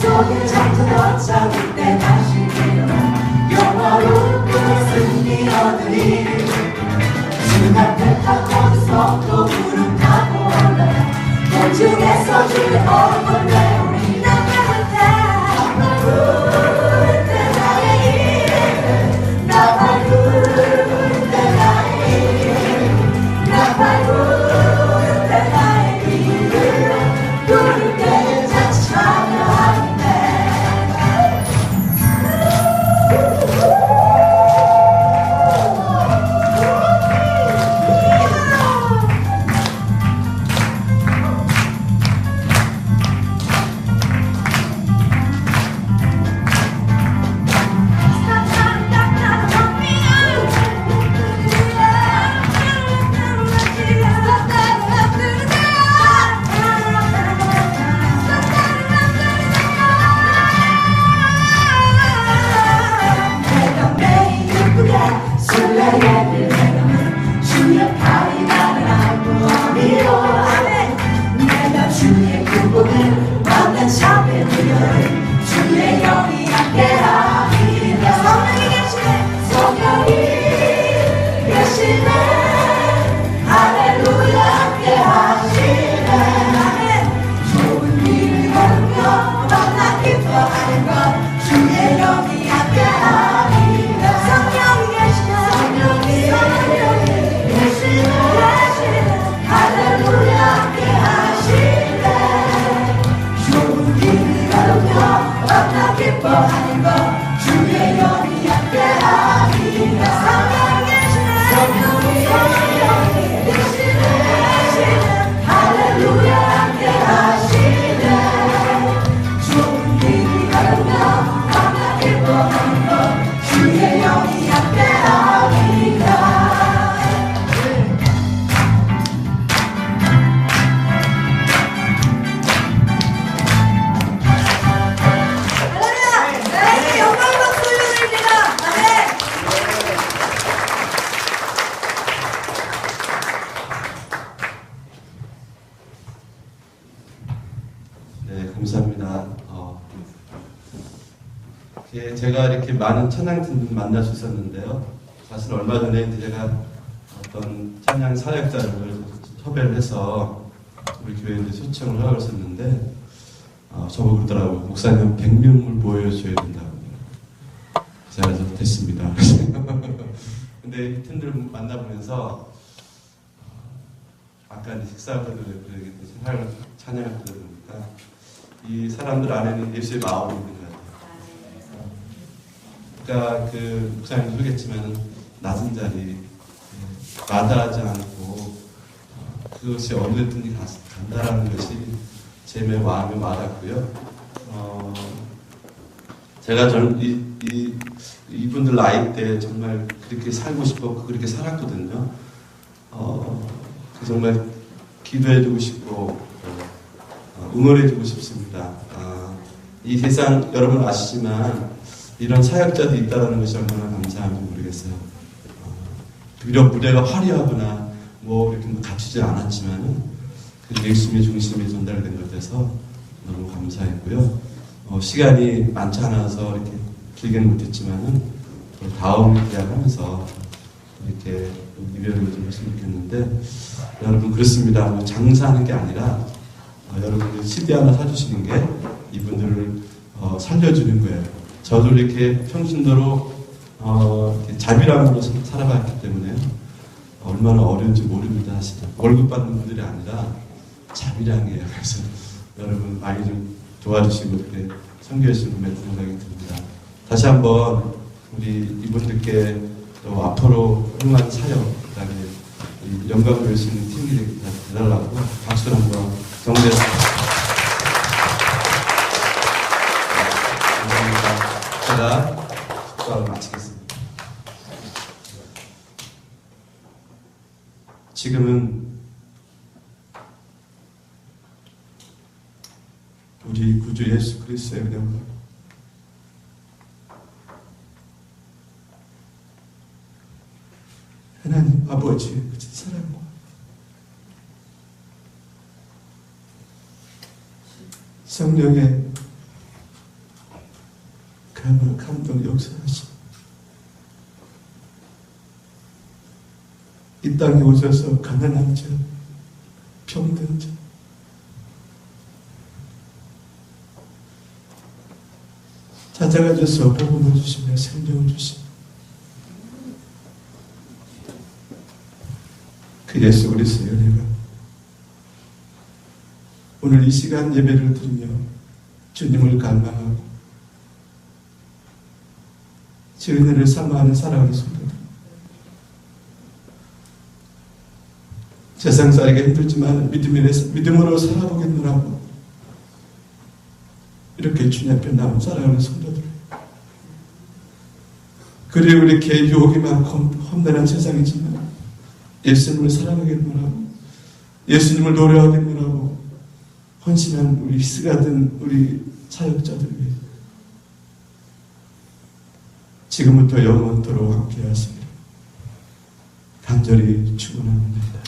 속에 잠들어 잠들 때 다시 일어나 영화로운 꿈을 승리 얻으리 순간 택한 어디서 또 구름 타고 올라 공중에서 주의 얼굴 배우리 나팔 부를 때 나의 이름 나팔 부를 때 나의 이름 나팔 부를 때 나의 이름 부를 때 같이 찬양하리 기뻐하는 것 주의 영이 함께하리라 성령이 계시네 할렐루야 함께하시네 좋은 일이 가는다 밤낮 기뻐하는 것 주의 영이 함께하리라 네, 감사합니다. 제가 이렇게 많은 찬양팀들 만날 수 있었는데요. 사실 얼마 전에 제가 어떤 찬양 사역자를 섭외를 해서 우리 교회에 초청을 하고 있었는데 저보고 그러더라고요. 목사님 100명을 보여줘야 된다고. 제가 그래서 됐습니다. 근데 이 팀들을 만나보면서 아까 식사부터 찬양을 들어보니까 이 사람들 안에는 예수의 마음이 있는 것 같아요. 그러니까 그 목사님도 그러겠지만 낮은 자리 마다하지 않고 그것이 어느든지 간다라는 것이 제 마음에 와닿고요. 제가 저는 이분들 나이 때 정말 그렇게 살고 싶었고 그렇게 살았거든요. 정말 기도해주고 싶고 응원해주고 싶습니다. 이 세상 여러분 아시지만 이런 사역자도 있다는 것이 얼마나 감사한지 모르겠어요. 비록 무대가 화려하거나 뭐 이렇게 갖추지 않았지만은 그 예수님의 중심이 전달된 것 같아서 너무 감사했고요. 시간이 많지 않아서 이렇게 길게는 못했지만은 다음 계약하면서 이렇게 이별을 좀 했으면 좋겠는데 여러분 그렇습니다. 뭐 장사하는 게 아니라 여러분들 CD 하나 사주시는 게 이분들을 살려주는 거예요. 저도 이렇게 평신도로 이렇게 자비랑으로 살아갔기 때문에 얼마나 어려운지 모릅니다. 월급 받는 분들이 아니라 자비랑이에요. 그래서 여러분 많이 좀 도와주시고 이렇게 섬겨주시는 멘트 생각이 듭니다. 다시 한번 우리 이분들께 또 앞으로 훌륭한 사역, 그다음에 영광을 낼 수 있는 팀이 되달라고 박수를 한번 정리했습니다. 감사합니다. 제가 축사를 마치겠습니다. 지금은 우리 구주 예수 그리스도의 은혜와 하나님 아버지의 그 사랑과 성령의 감동 역사하시 이 땅에 오셔서 가난한 자, 병든 자, 찾아가셔서 복음을 주시며 생명을 주시며 그 예수 그리스도의 은혜가 오늘 이 시간 예배를 드리며 주님을 갈망하고 제 은혜를 사모하는 사랑하는 성도들 세상 살기가 힘들지만 믿음으로 살아보겠노라고 이렇게 주님 앞에 나온 사랑하는 성도들 그리고 이렇게 유혹이 많고 험난한 세상이지만 예수님을 사랑하겠노라고 예수님을 노래하겠노라고 헌신한 우리 희스가든 우리 사역자들 위해 지금부터 영원토록 함께 하시기를 간절히 축원합니다.